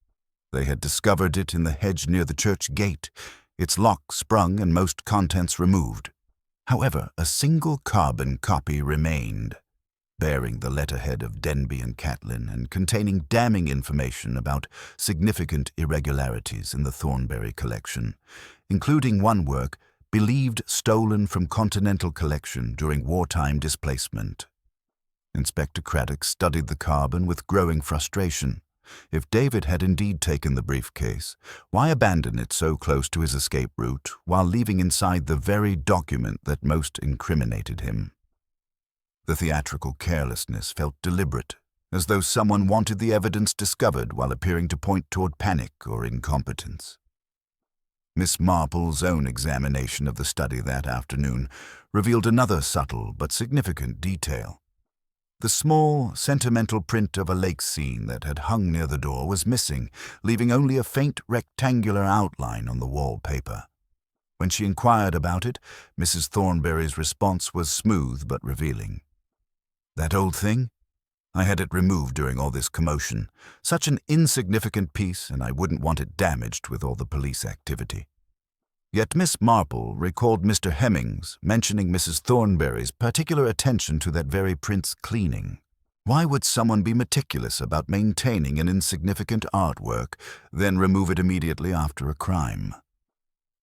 They had discovered it in the hedge near the church gate, its lock sprung and most contents removed. However, a single carbon copy remained, bearing the letterhead of Denby and Catlin and containing damning information about significant irregularities in the Thornbury collection, including one work believed stolen from Continental collection during wartime displacement. Inspector Craddock studied the carbon with growing frustration. If David had indeed taken the briefcase, why abandon it so close to his escape route while leaving inside the very document that most incriminated him? The theatrical carelessness felt deliberate, as though someone wanted the evidence discovered while appearing to point toward panic or incompetence. Miss Marple's own examination of the study that afternoon revealed another subtle but significant detail. The small, sentimental print of a lake scene that had hung near the door was missing, leaving only a faint rectangular outline on the wallpaper. When she inquired about it, Mrs. Thornbury's response was smooth but revealing. "That old thing? I had it removed during all this commotion. Such an insignificant piece, and I wouldn't want it damaged with all the police activity." Yet Miss Marple recalled Mr. Hemmings mentioning Mrs. Thornbury's particular attention to that very print's cleaning. Why would someone be meticulous about maintaining an insignificant artwork, then remove it immediately after a crime?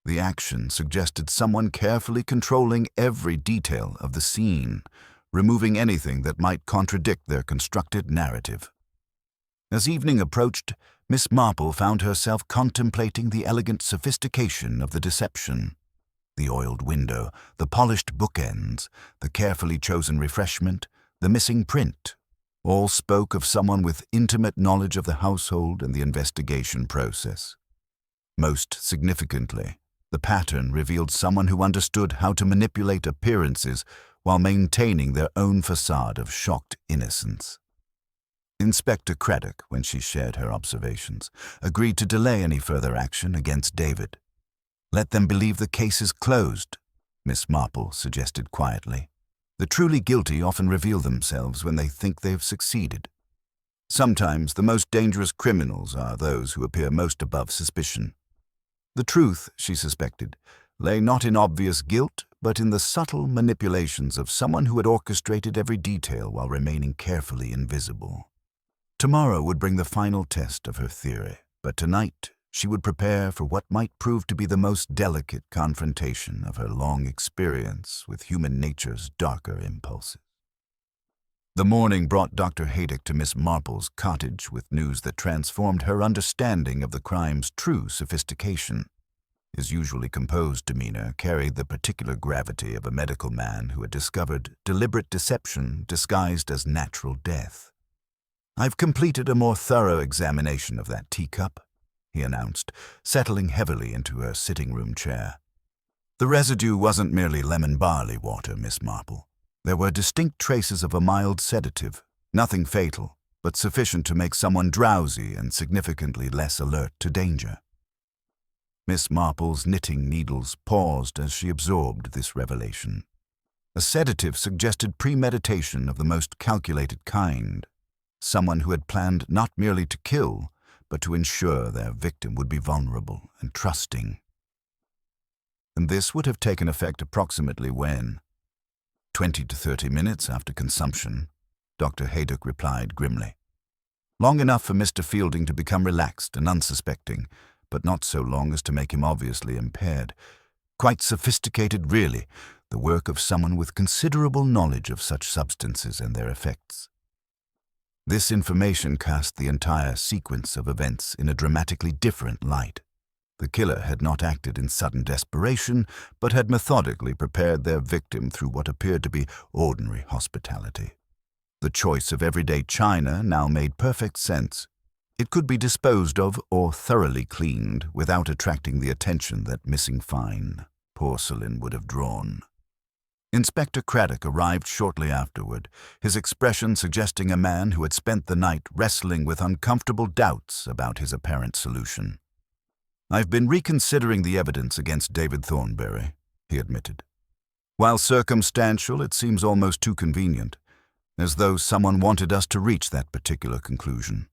The action suggested someone carefully controlling every detail of the scene, removing anything that might contradict their constructed narrative. As evening approached, Miss Marple found herself contemplating the elegant sophistication of the deception. The oiled window, the polished bookends, the carefully chosen refreshment, the missing print, all spoke of someone with intimate knowledge of the household and the investigation process. Most significantly, the pattern revealed someone who understood how to manipulate appearances while maintaining their own facade of shocked innocence. Inspector Craddock, when she shared her observations, agreed to delay any further action against David. "Let them believe the case is closed," Miss Marple suggested quietly. "The truly guilty often reveal themselves when they think they've succeeded. Sometimes the most dangerous criminals are those who appear most above suspicion." The truth, she suspected, lay not in obvious guilt, but in the subtle manipulations of someone who had orchestrated every detail while remaining carefully invisible. Tomorrow would bring the final test of her theory, but tonight she would prepare for what might prove to be the most delicate confrontation of her long experience with human nature's darker impulses. The morning brought Dr. Haydock to Miss Marple's cottage with news that transformed her understanding of the crime's true sophistication. His usually composed demeanor carried the particular gravity of a medical man who had discovered deliberate deception disguised as natural death. "I've completed a more thorough examination of that teacup," he announced, settling heavily into her sitting-room chair. "The residue wasn't merely lemon barley water, Miss Marple. There were distinct traces of a mild sedative, nothing fatal, but sufficient to make someone drowsy and significantly less alert to danger." Miss Marple's knitting needles paused as she absorbed this revelation. A sedative suggested premeditation of the most calculated kind, someone who had planned not merely to kill, but to ensure their victim would be vulnerable and trusting. And this would have taken effect approximately when? 20 to 30 minutes after consumption, Dr. Haydock replied grimly. Long enough for Mr. Fielding to become relaxed and unsuspecting, but not so long as to make him obviously impaired. Quite sophisticated, really, the work of someone with considerable knowledge of such substances and their effects. This information cast the entire sequence of events in a dramatically different light. The killer had not acted in sudden desperation, but had methodically prepared their victim through what appeared to be ordinary hospitality. The choice of everyday china now made perfect sense. It could be disposed of or thoroughly cleaned without attracting the attention that missing fine porcelain would have drawn. Inspector Craddock arrived shortly afterward, his expression suggesting a man who had spent the night wrestling with uncomfortable doubts about his apparent solution. "I've been reconsidering the evidence against David Thornberry," he admitted. "While circumstantial, it seems almost too convenient, as though someone wanted us to reach that particular conclusion."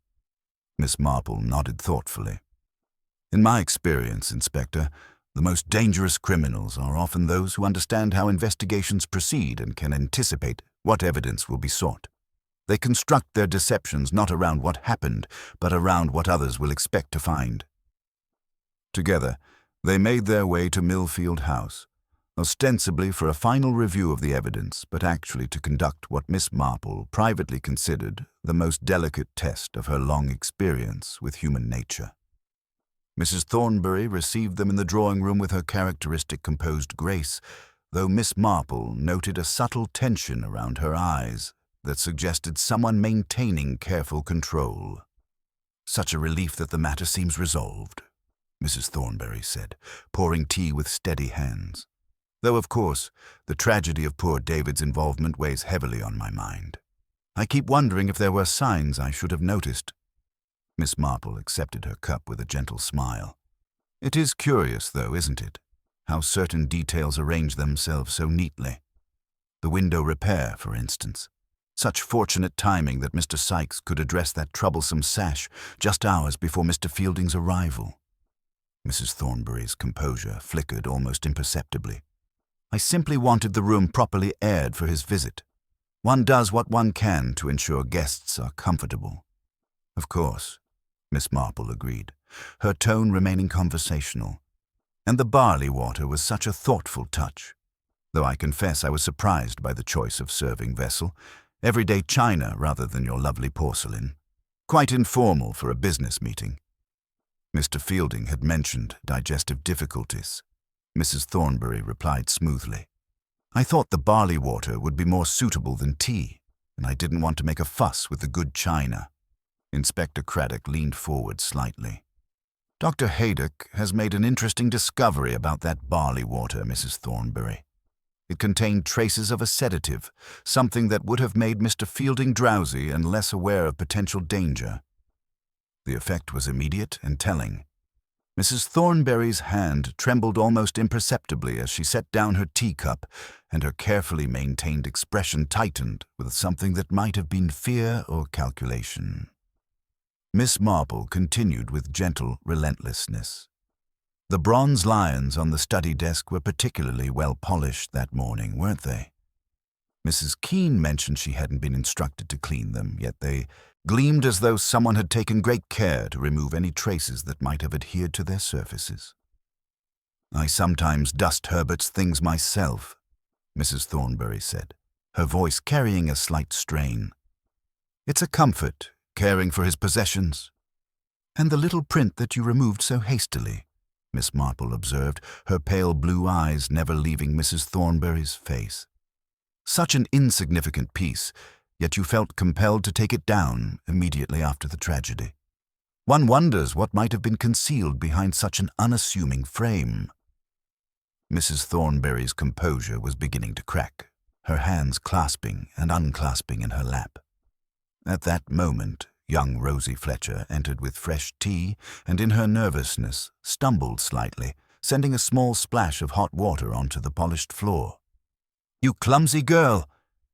Miss Marple nodded thoughtfully. "In my experience, Inspector, the most dangerous criminals are often those who understand how investigations proceed and can anticipate what evidence will be sought. They construct their deceptions not around what happened, but around what others will expect to find." Together, they made their way to Millfield House, ostensibly for a final review of the evidence, but actually to conduct what Miss Marple privately considered the most delicate test of her long experience with human nature. Mrs. Thornberry received them in the drawing-room with her characteristic composed grace, though Miss Marple noted a subtle tension around her eyes that suggested someone maintaining careful control. "Such a relief that the matter seems resolved," Mrs. Thornberry said, pouring tea with steady hands. "Though, of course, the tragedy of poor David's involvement weighs heavily on my mind. I keep wondering if there were signs I should have noticed." Miss Marple accepted her cup with a gentle smile. "It is curious, though, isn't it, how certain details arrange themselves so neatly? The window repair, for instance. Such fortunate timing that Mr. Sykes could address that troublesome sash just hours before Mr. Fielding's arrival." Mrs. Thornberry's composure flickered almost imperceptibly. "I simply wanted the room properly aired for his visit. One does what one can to ensure guests are comfortable." "Of course," Miss Marple agreed, her tone remaining conversational. "And the barley water was such a thoughtful touch, though I confess I was surprised by the choice of serving vessel, everyday china rather than your lovely porcelain." Quite informal for a business meeting. Mr. Fielding had mentioned digestive difficulties. Mrs. Thornbury replied smoothly. I thought the barley water would be more suitable than tea, and I didn't want to make a fuss with the good china. Inspector Craddock leaned forward slightly. Dr. Haydock has made an interesting discovery about that barley water, Mrs. Thornbury. It contained traces of a sedative, something that would have made Mr. Fielding drowsy and less aware of potential danger. The effect was immediate and telling. Mrs. Thornbury's hand trembled almost imperceptibly as she set down her teacup, and her carefully maintained expression tightened with something that might have been fear or calculation. Miss Marple continued with gentle relentlessness. The bronze lions on the study desk were particularly well polished that morning, weren't they? Mrs. Keene mentioned she hadn't been instructed to clean them, yet they gleamed as though someone had taken great care to remove any traces that might have adhered to their surfaces. I sometimes dust Herbert's things myself, Mrs. Thornbury said, her voice carrying a slight strain. It's a comfort, caring for his possessions. And the little print that you removed so hastily, Miss Marple observed, her pale blue eyes never leaving Mrs. Thornbury's face. Such an insignificant piece, yet you felt compelled to take it down immediately after the tragedy. One wonders what might have been concealed behind such an unassuming frame. Mrs. Thornbury's composure was beginning to crack, her hands clasping and unclasping in her lap. At that moment, young Rosie Fletcher entered with fresh tea and in her nervousness stumbled slightly, sending a small splash of hot water onto the polished floor. "You clumsy girl!"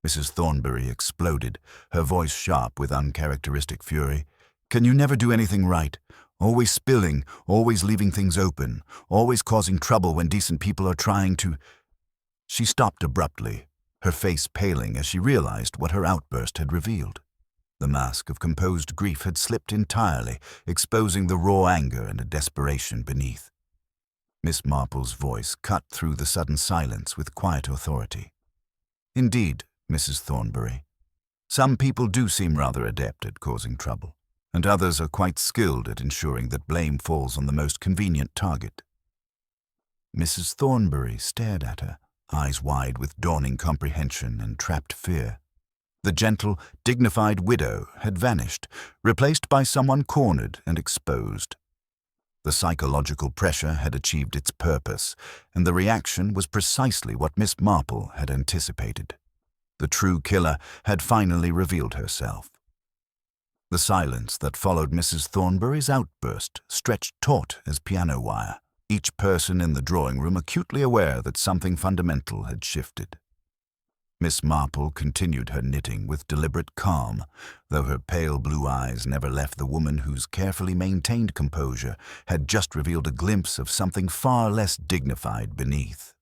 Mrs. Thornbury exploded, her voice sharp with uncharacteristic fury. "Can you never do anything right? Always spilling, always leaving things open, always causing trouble when decent people are trying to—" She stopped abruptly, her face paling as she realized what her outburst had revealed. The mask of composed grief had slipped entirely, exposing the raw anger and a desperation beneath. Miss Marple's voice cut through the sudden silence with quiet authority. "Indeed, Mrs. Thornbury, some people do seem rather adept at causing trouble, and others are quite skilled at ensuring that blame falls on the most convenient target." Mrs. Thornbury stared at her, eyes wide with dawning comprehension and trapped fear. The gentle, dignified widow had vanished, replaced by someone cornered and exposed. The psychological pressure had achieved its purpose, and the reaction was precisely what Miss Marple had anticipated. The true killer had finally revealed herself. The silence that followed Mrs. Thornbury's outburst stretched taut as piano wire, each person in the drawing room acutely aware that something fundamental had shifted. Miss Marple continued her knitting with deliberate calm, though her pale blue eyes never left the woman whose carefully maintained composure had just revealed a glimpse of something far less dignified beneath.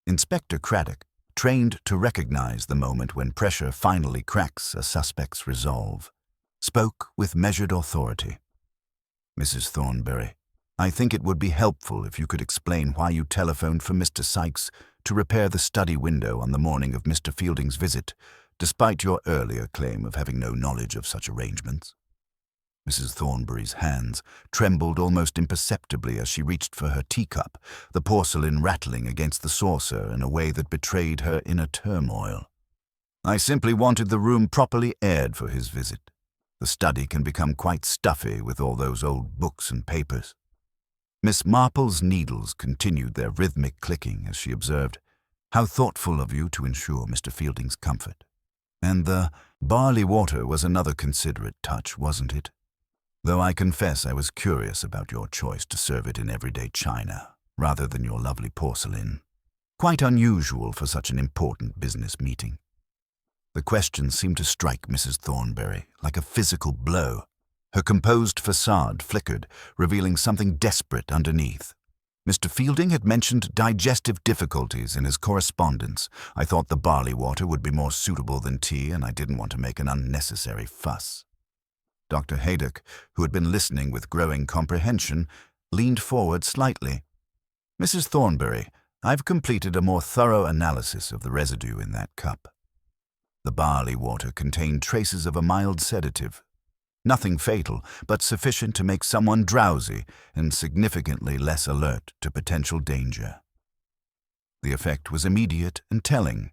Inspector Craddock, trained to recognize the moment when pressure finally cracks a suspect's resolve, spoke with measured authority. "Mrs. Thornbury, I think it would be helpful if you could explain why you telephoned for Mr. Sykes to repair the study window on the morning of Mr. Fielding's visit, despite your earlier claim of having no knowledge of such arrangements." Mrs. Thornbury's hands trembled almost imperceptibly as she reached for her teacup, the porcelain rattling against the saucer in a way that betrayed her inner turmoil. "I simply wanted the room properly aired for his visit. The study can become quite stuffy with all those old books and papers." Miss Marple's needles continued their rhythmic clicking as she observed, "How thoughtful of you to ensure Mr. Fielding's comfort. And the barley water was another considerate touch, wasn't it? Though I confess I was curious about your choice to serve it in everyday china, rather than your lovely porcelain. Quite unusual for such an important business meeting." The question seemed to strike Mrs. Thornbury like a physical blow. Her composed facade flickered, revealing something desperate underneath. "Mr. Fielding had mentioned digestive difficulties in his correspondence. I thought the barley water would be more suitable than tea, and I didn't want to make an unnecessary fuss." Dr. Haydock, who had been listening with growing comprehension, leaned forward slightly. "Mrs. Thornbury, I've completed a more thorough analysis of the residue in that cup. The barley water contained traces of a mild sedative. Nothing fatal, but sufficient to make someone drowsy and significantly less alert to potential danger. The effect was immediate and telling.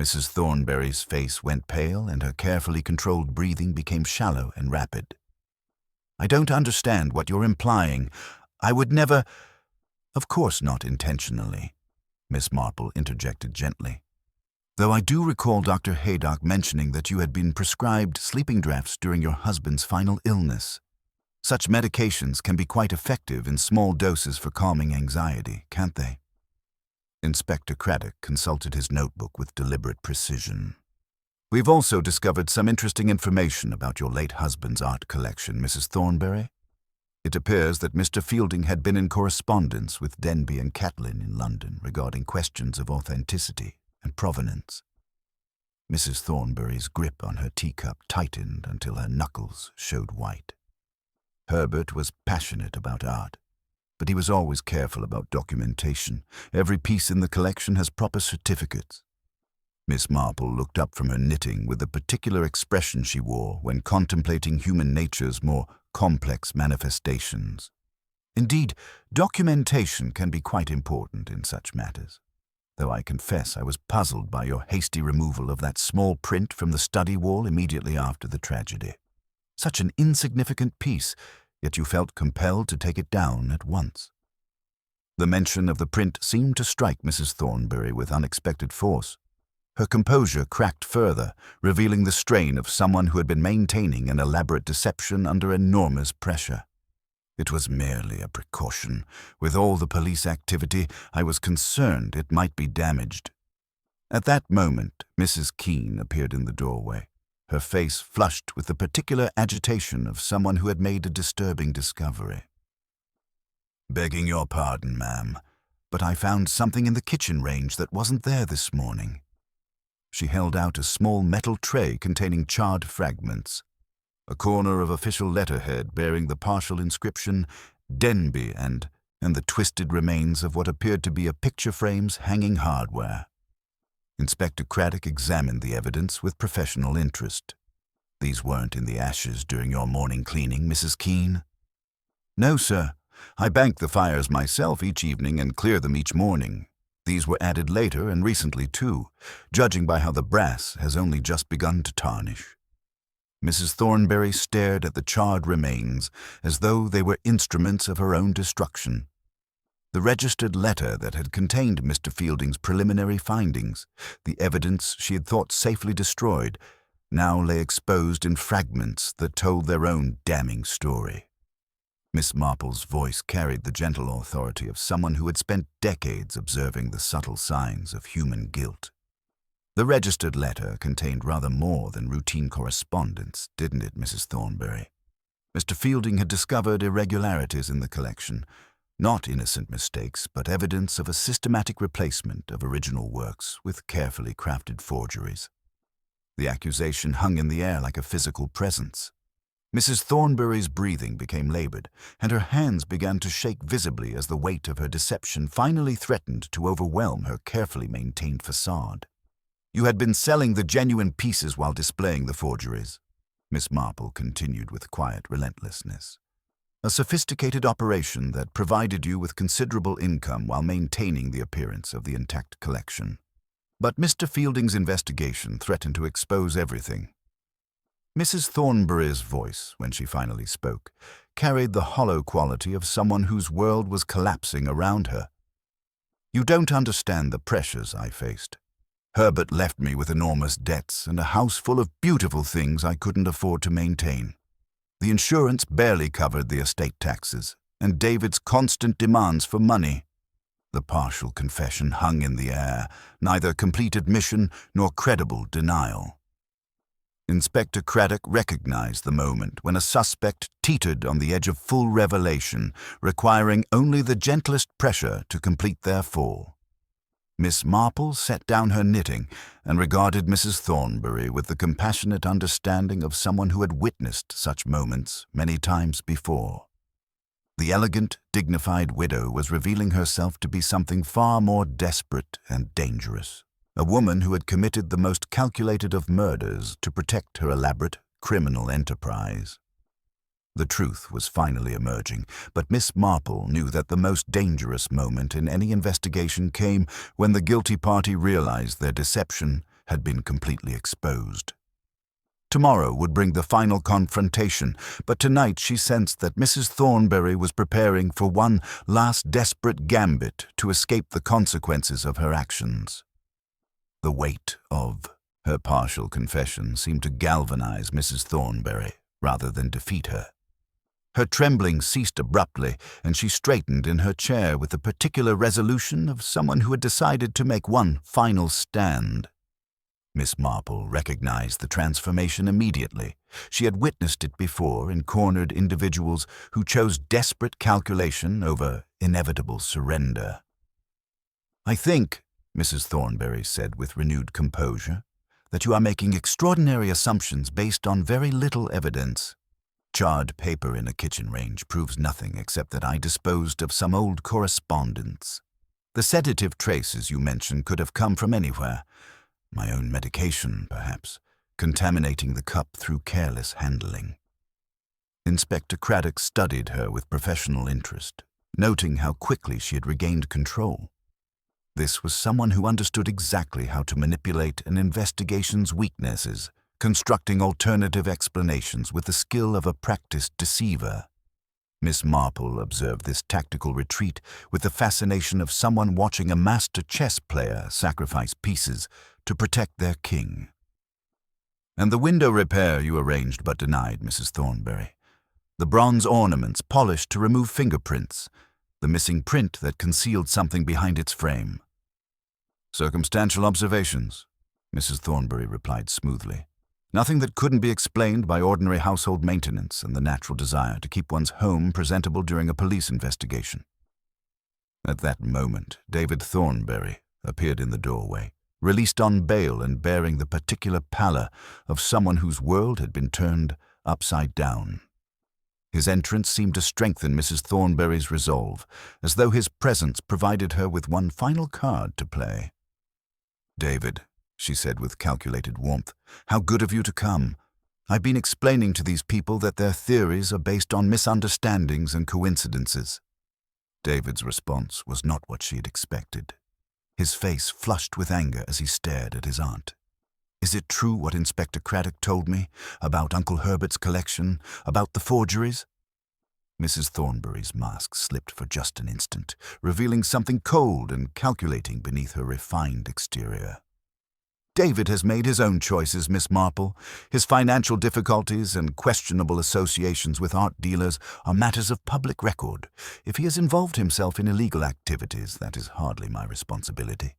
Mrs. Thornberry's face went pale and her carefully controlled breathing became shallow and rapid. "I don't understand what you're implying. I would never—" "Of course not intentionally," Miss Marple interjected gently. "Though I do recall Dr. Haydock mentioning that you had been prescribed sleeping draughts during your husband's final illness. Such medications can be quite effective in small doses for calming anxiety, can't they?" Inspector Craddock consulted his notebook with deliberate precision. "We've also discovered some interesting information about your late husband's art collection, Mrs. Thornberry. It appears that Mr. Fielding had been in correspondence with Denby and Catlin in London regarding questions of authenticity and provenance." Mrs. Thornberry's grip on her teacup tightened until her knuckles showed white. Herbert was passionate about art, but he was always careful about documentation. Every piece in the collection has proper certificates. Miss Marple looked up from her knitting with the particular expression she wore when contemplating human nature's more complex manifestations. Indeed, documentation can be quite important in such matters, though I confess I was puzzled by your hasty removal of that small print from the study wall immediately after the tragedy. Such an insignificant piece, yet you felt compelled to take it down at once. The mention of the print seemed to strike Mrs. Thornberry with unexpected force. Her composure cracked further, revealing the strain of someone who had been maintaining an elaborate deception under enormous pressure. "It was merely a precaution. With all the police activity, I was concerned it might be damaged." At that moment, Mrs. Keene appeared in the doorway, her face flushed with the particular agitation of someone who had made a disturbing discovery. "Begging your pardon, ma'am, but I found something in the kitchen range that wasn't there this morning." She held out a small metal tray containing charred fragments. A corner of official letterhead bearing the partial inscription, "Denby," and the twisted remains of what appeared to be a picture frame's hanging hardware. Inspector Craddock examined the evidence with professional interest. "These weren't in the ashes during your morning cleaning, Mrs. Keene?" "No, sir. I bank the fires myself each evening and clear them each morning. These were added later and recently too, judging by how the brass has only just begun to tarnish." Mrs. Thornberry stared at the charred remains as though they were instruments of her own destruction. The registered letter that had contained Mr. Fielding's preliminary findings, the evidence she had thought safely destroyed, now lay exposed in fragments that told their own damning story. Miss Marple's voice carried the gentle authority of someone who had spent decades observing the subtle signs of human guilt. "The registered letter contained rather more than routine correspondence, didn't it, Mrs. Thornberry? Mr. Fielding had discovered irregularities in the collection, not innocent mistakes, but evidence of a systematic replacement of original works with carefully crafted forgeries. The accusation hung in the air like a physical presence. Mrs. Thornberry's breathing became labored, and her hands began to shake visibly as the weight of her deception finally threatened to overwhelm her carefully maintained facade. "You had been selling the genuine pieces while displaying the forgeries," Miss Marple continued with quiet relentlessness. "A sophisticated operation that provided you with considerable income while maintaining the appearance of the intact collection. But Mr. Fielding's investigation threatened to expose everything." Mrs. Thornberry's voice, when she finally spoke, carried the hollow quality of someone whose world was collapsing around her. "You don't understand the pressures I faced. Herbert left me with enormous debts and a house full of beautiful things I couldn't afford to maintain. The insurance barely covered the estate taxes, and David's constant demands for money. The partial confession hung in the air, neither complete admission nor credible denial." Inspector Craddock recognized the moment when a suspect teetered on the edge of full revelation, requiring only the gentlest pressure to complete their fall. Miss Marple set down her knitting and regarded Mrs. Thornberry with the compassionate understanding of someone who had witnessed such moments many times before. The elegant, dignified widow was revealing herself to be something far more desperate and dangerous. A woman who had committed the most calculated of murders to protect her elaborate criminal enterprise. The truth was finally emerging, but Miss Marple knew that the most dangerous moment in any investigation came when the guilty party realized their deception had been completely exposed. Tomorrow would bring the final confrontation, but tonight she sensed that Mrs. Thornberry was preparing for one last desperate gambit to escape the consequences of her actions. The weight of her partial confession seemed to galvanize Mrs. Thornberry rather than defeat her. Her trembling ceased abruptly, and she straightened in her chair with the particular resolution of someone who had decided to make one final stand. Miss Marple recognized the transformation immediately. She had witnessed it before in cornered individuals who chose desperate calculation over inevitable surrender. "I think," Mrs. Thornberry said with renewed composure, "that you are making extraordinary assumptions based on very little evidence. Charred paper in a kitchen range proves nothing except that I disposed of some old correspondence. The sedative traces you mentioned could have come from anywhere. My own medication, perhaps, contaminating the cup through careless handling." Inspector Craddock studied her with professional interest, noting how quickly she had regained control. This was someone who understood exactly how to manipulate an investigation's weaknesses, constructing alternative explanations with the skill of a practiced deceiver. Miss Marple observed this tactical retreat with the fascination of someone watching a master chess player sacrifice pieces to protect their king. "And the window repair you arranged but denied, Mrs. Thornberry. The bronze ornaments polished to remove fingerprints, the missing print that concealed something behind its frame." "Circumstantial observations," Mrs. Thornberry replied smoothly. "Nothing that couldn't be explained by ordinary household maintenance and the natural desire to keep one's home presentable during a police investigation." At that moment, David Thornberry appeared in the doorway, released on bail and bearing the particular pallor of someone whose world had been turned upside down. His entrance seemed to strengthen Mrs. Thornberry's resolve, as though his presence provided her with one final card to play. "David," she said with calculated warmth, "how good of you to come. I've been explaining to these people that their theories are based on misunderstandings and coincidences." David's response was not what she had expected. His face flushed with anger as he stared at his aunt. "Is it true what Inspector Craddock told me about Uncle Herbert's collection, about the forgeries?" Mrs. Thornberry's mask slipped for just an instant, revealing something cold and calculating beneath her refined exterior. "David has made his own choices, Miss Marple. His financial difficulties and questionable associations with art dealers are matters of public record. If he has involved himself in illegal activities, that is hardly my responsibility."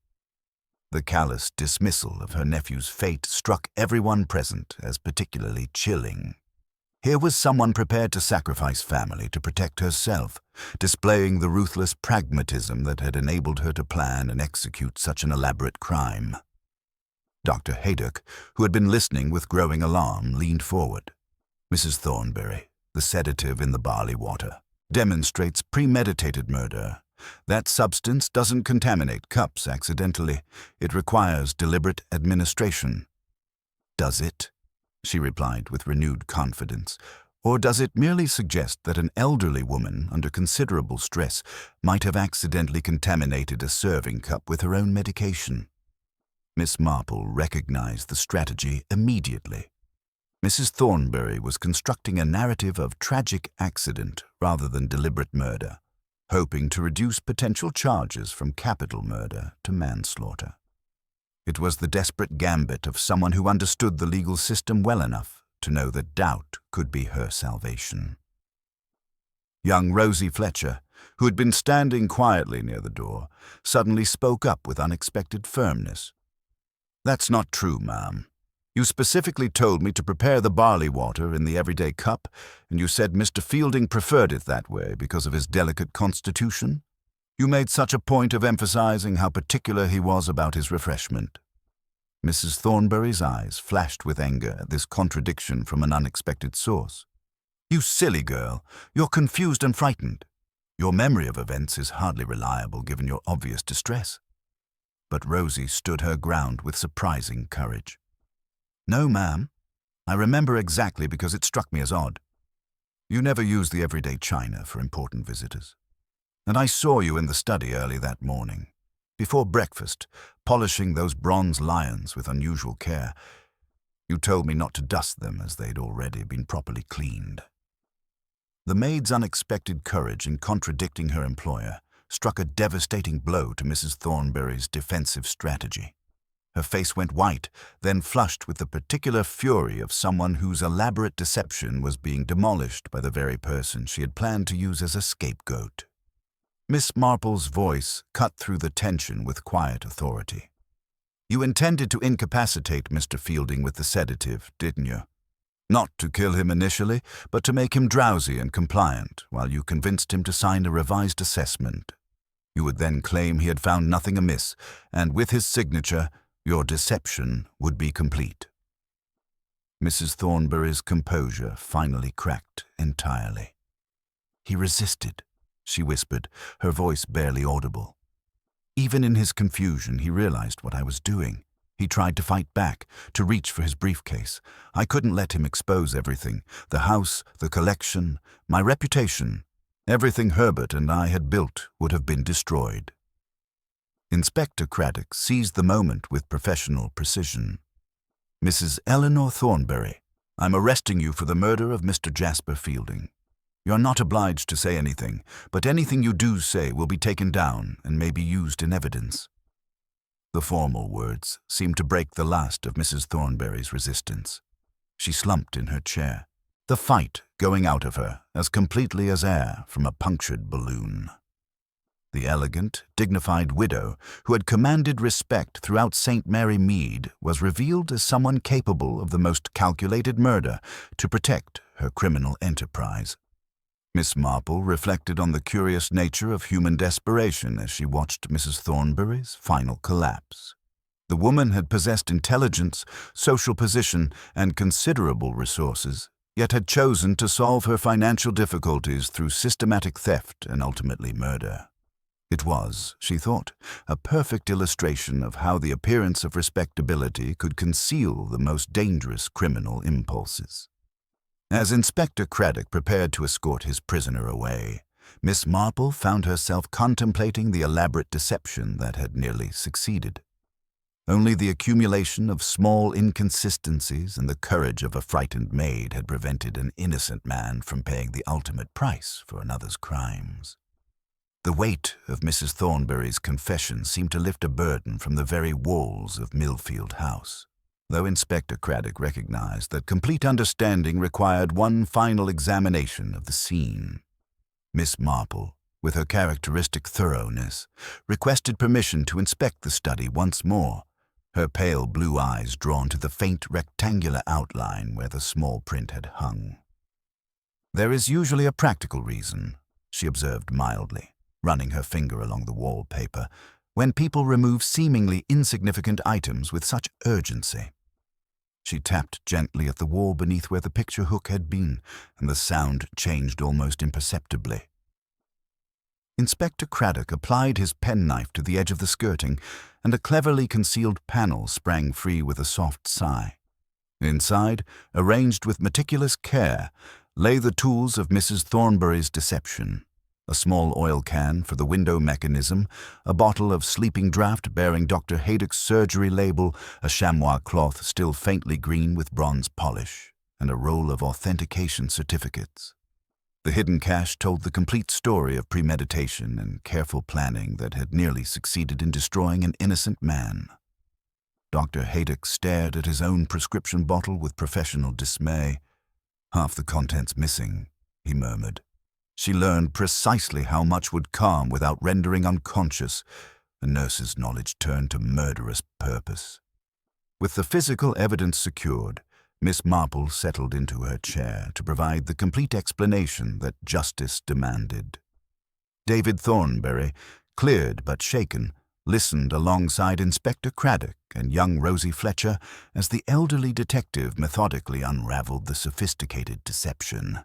The callous dismissal of her nephew's fate struck everyone present as particularly chilling. Here was someone prepared to sacrifice family to protect herself, displaying the ruthless pragmatism that had enabled her to plan and execute such an elaborate crime. Dr. Haydock, who had been listening with growing alarm, leaned forward. "Mrs. Thornberry, the sedative in the barley water demonstrates premeditated murder. That substance doesn't contaminate cups accidentally. It requires deliberate administration." "Does it?" she replied with renewed confidence. "Or does it merely suggest that an elderly woman under considerable stress might have accidentally contaminated a serving cup with her own medication?" Miss Marple recognized the strategy immediately. Mrs. Thornberry was constructing a narrative of tragic accident rather than deliberate murder, hoping to reduce potential charges from capital murder to manslaughter. It was the desperate gambit of someone who understood the legal system well enough to know that doubt could be her salvation. Young Rosie Fletcher, who had been standing quietly near the door, suddenly spoke up with unexpected firmness. "That's not true, ma'am. You specifically told me to prepare the barley water in the everyday cup, and you said Mr. Fielding preferred it that way because of his delicate constitution. You made such a point of emphasizing how particular he was about his refreshment." Mrs. Thornberry's eyes flashed with anger at this contradiction from an unexpected source. "You silly girl, you're confused and frightened. Your memory of events is hardly reliable given your obvious distress." But Rosie stood her ground with surprising courage. "No, ma'am. I remember exactly because it struck me as odd." You never use the everyday china for important visitors. And I saw you in the study early that morning, before breakfast, polishing those bronze lions with unusual care. You told me not to dust them as they'd already been properly cleaned. The maid's unexpected courage in contradicting her employer struck a devastating blow to Mrs. Thornberry's defensive strategy. Her face went white, then flushed with the particular fury of someone whose elaborate deception was being demolished by the very person she had planned to use as a scapegoat. Miss Marple's voice cut through the tension with quiet authority. You intended to incapacitate Mr. Fielding with the sedative, didn't you? Not to kill him initially, but to make him drowsy and compliant while you convinced him to sign a revised assessment. You would then claim he had found nothing amiss, and with his signature, your deception would be complete. Mrs. Thornberry's composure finally cracked entirely. He resisted, she whispered, her voice barely audible. Even in his confusion, he realized what I was doing. He tried to fight back, to reach for his briefcase. I couldn't let him expose everything. The house, the collection, my reputation. Everything Herbert and I had built would have been destroyed. Inspector Craddock seized the moment with professional precision. Mrs. Eleanor Thornberry, I'm arresting you for the murder of Mr. Jasper Fielding. You're not obliged to say anything, but anything you do say will be taken down and may be used in evidence. The formal words seemed to break the last of Mrs. Thornberry's resistance. She slumped in her chair, the fight going out of her as completely as air from a punctured balloon. The elegant, dignified widow who had commanded respect throughout St. Mary Mead was revealed as someone capable of the most calculated murder to protect her criminal enterprise. Miss Marple reflected on the curious nature of human desperation as she watched Mrs. Thornberry's final collapse. The woman had possessed intelligence, social position, and considerable resources, yet had chosen to solve her financial difficulties through systematic theft and ultimately murder. It was, she thought, a perfect illustration of how the appearance of respectability could conceal the most dangerous criminal impulses. As Inspector Craddock prepared to escort his prisoner away, Miss Marple found herself contemplating the elaborate deception that had nearly succeeded. Only the accumulation of small inconsistencies and the courage of a frightened maid had prevented an innocent man from paying the ultimate price for another's crimes. The weight of Mrs. Thornberry's confession seemed to lift a burden from the very walls of Millfield House, though Inspector Craddock recognized that complete understanding required one final examination of the scene. Miss Marple, with her characteristic thoroughness, requested permission to inspect the study once more, her pale blue eyes drawn to the faint rectangular outline where the small print had hung. There is usually a practical reason, she observed mildly, running her finger along the wallpaper, when people remove seemingly insignificant items with such urgency. She tapped gently at the wall beneath where the picture hook had been, and the sound changed almost imperceptibly. Inspector Craddock applied his penknife to the edge of the skirting, and a cleverly concealed panel sprang free with a soft sigh. Inside, arranged with meticulous care, lay the tools of Mrs. Thornberry's deception. A small oil can for the window mechanism, a bottle of sleeping draught bearing Dr. Haydock's surgery label, a chamois cloth still faintly green with bronze polish, and a roll of authentication certificates. The hidden cache told the complete story of premeditation and careful planning that had nearly succeeded in destroying an innocent man. Dr. Haydock stared at his own prescription bottle with professional dismay. "Half the contents missing," he murmured. She learned precisely how much would calm without rendering unconscious. A nurse's knowledge turned to murderous purpose. With the physical evidence secured, Miss Marple settled into her chair to provide the complete explanation that justice demanded. David Thornberry, cleared but shaken, listened alongside Inspector Craddock and young Rosie Fletcher as the elderly detective methodically unraveled the sophisticated deception.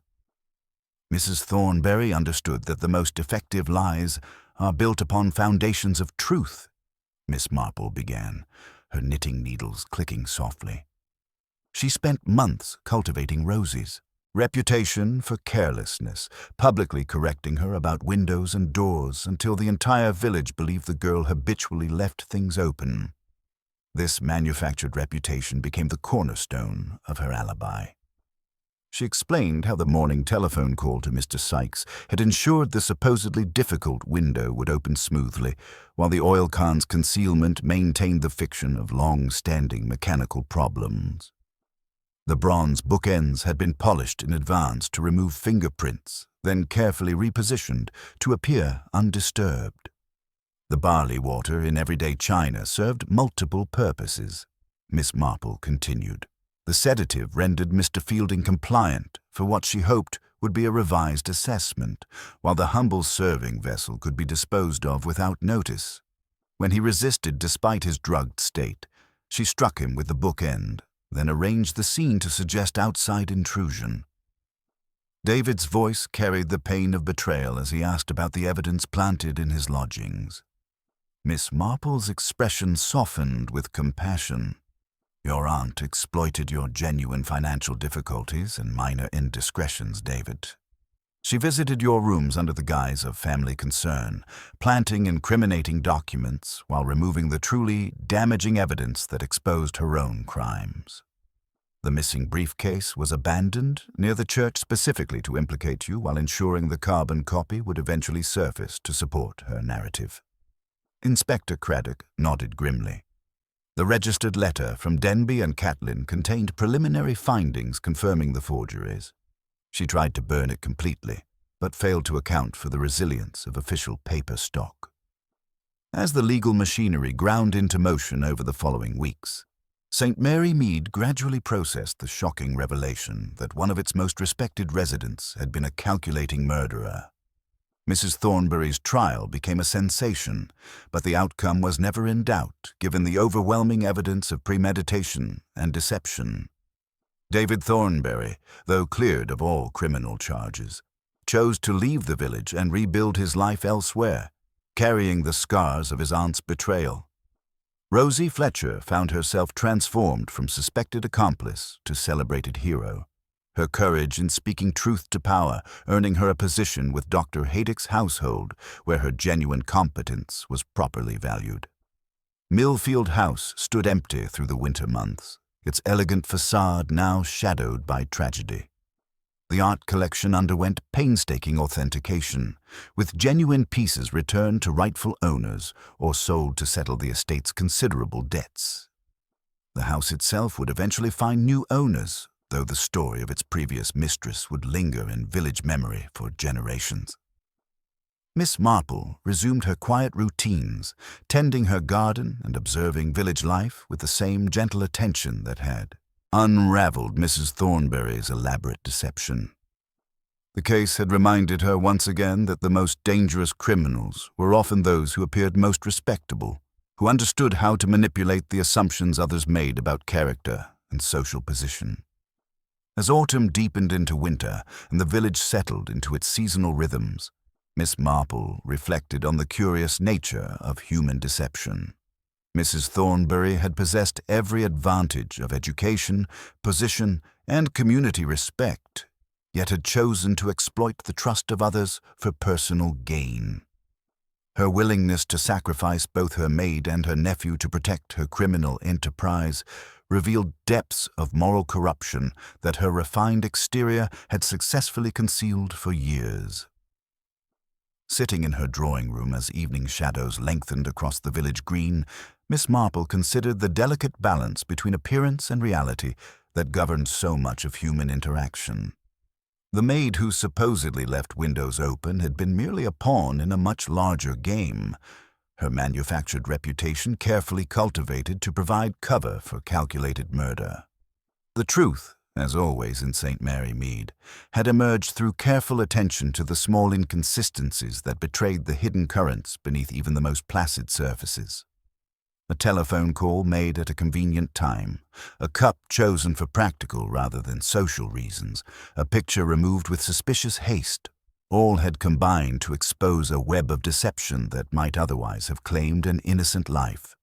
Mrs. Thornberry understood that the most effective lies are built upon foundations of truth, Miss Marple began, her knitting needles clicking softly. She spent months cultivating roses, Reputation for carelessness, publicly correcting her about windows and doors until the entire village believed the girl habitually left things open. This manufactured reputation became the cornerstone of her alibi. She explained how the morning telephone call to Mr. Sykes had ensured the supposedly difficult window would open smoothly, while the oil can's concealment maintained the fiction of long-standing mechanical problems. The bronze bookends had been polished in advance to remove fingerprints, then carefully repositioned to appear undisturbed. The barley water in everyday china served multiple purposes, Miss Marple continued. The sedative rendered Mr. Fielding compliant for what she hoped would be a revised assessment, while the humble serving vessel could be disposed of without notice. When he resisted despite his drugged state, she struck him with the bookend, then arranged the scene to suggest outside intrusion. David's voice carried the pain of betrayal as he asked about the evidence planted in his lodgings. Miss Marple's expression softened with compassion. Your aunt exploited your genuine financial difficulties and minor indiscretions, David. She visited your rooms under the guise of family concern, planting incriminating documents while removing the truly damaging evidence that exposed her own crimes. The missing briefcase was abandoned near the church specifically to implicate you while ensuring the carbon copy would eventually surface to support her narrative. Inspector Craddock nodded grimly. The registered letter from Denby and Catlin contained preliminary findings confirming the forgeries. She tried to burn it completely, but failed to account for the resilience of official paper stock. As the legal machinery ground into motion over the following weeks, St. Mary Mead gradually processed the shocking revelation that one of its most respected residents had been a calculating murderer. Mrs. Thornbury's trial became a sensation, but the outcome was never in doubt given the overwhelming evidence of premeditation and deception. David Thornbury, though cleared of all criminal charges, chose to leave the village and rebuild his life elsewhere, carrying the scars of his aunt's betrayal. Rosie Fletcher found herself transformed from suspected accomplice to celebrated hero, her courage in speaking truth to power earning her a position with Dr. Haydick's household where her genuine competence was properly valued. Millfield House stood empty through the winter months, its elegant facade now shadowed by tragedy. The art collection underwent painstaking authentication, with genuine pieces returned to rightful owners or sold to settle the estate's considerable debts. The house itself would eventually find new owners, though the story of its previous mistress would linger in village memory for generations. Miss Marple resumed her quiet routines, tending her garden and observing village life with the same gentle attention that had unraveled Mrs. Thornbury's elaborate deception. The case had reminded her once again that the most dangerous criminals were often those who appeared most respectable, who understood how to manipulate the assumptions others made about character and social position. As autumn deepened into winter and the village settled into its seasonal rhythms, Miss Marple reflected on the curious nature of human deception. Mrs. Thornbury had possessed every advantage of education, position, and community respect, yet had chosen to exploit the trust of others for personal gain. Her willingness to sacrifice both her maid and her nephew to protect her criminal enterprise revealed depths of moral corruption that her refined exterior had successfully concealed for years. Sitting in her drawing room as evening shadows lengthened across the village green, Miss Marple considered the delicate balance between appearance and reality that governed so much of human interaction. The maid who supposedly left windows open had been merely a pawn in a much larger game, her manufactured reputation carefully cultivated to provide cover for calculated murder. The truth, as always in St. Mary Mead, had emerged through careful attention to the small inconsistencies that betrayed the hidden currents beneath even the most placid surfaces. A telephone call made at a convenient time, a cup chosen for practical rather than social reasons, a picture removed with suspicious haste, all had combined to expose a web of deception that might otherwise have claimed an innocent life.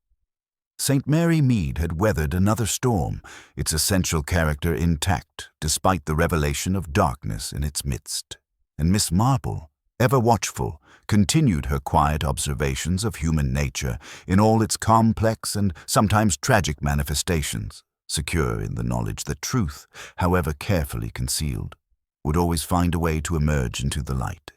St. Mary Mead had weathered another storm, its essential character intact despite the revelation of darkness in its midst. And Miss Marple, ever watchful, continued her quiet observations of human nature in all its complex and sometimes tragic manifestations, secure in the knowledge that truth, however carefully concealed, would always find a way to emerge into the light.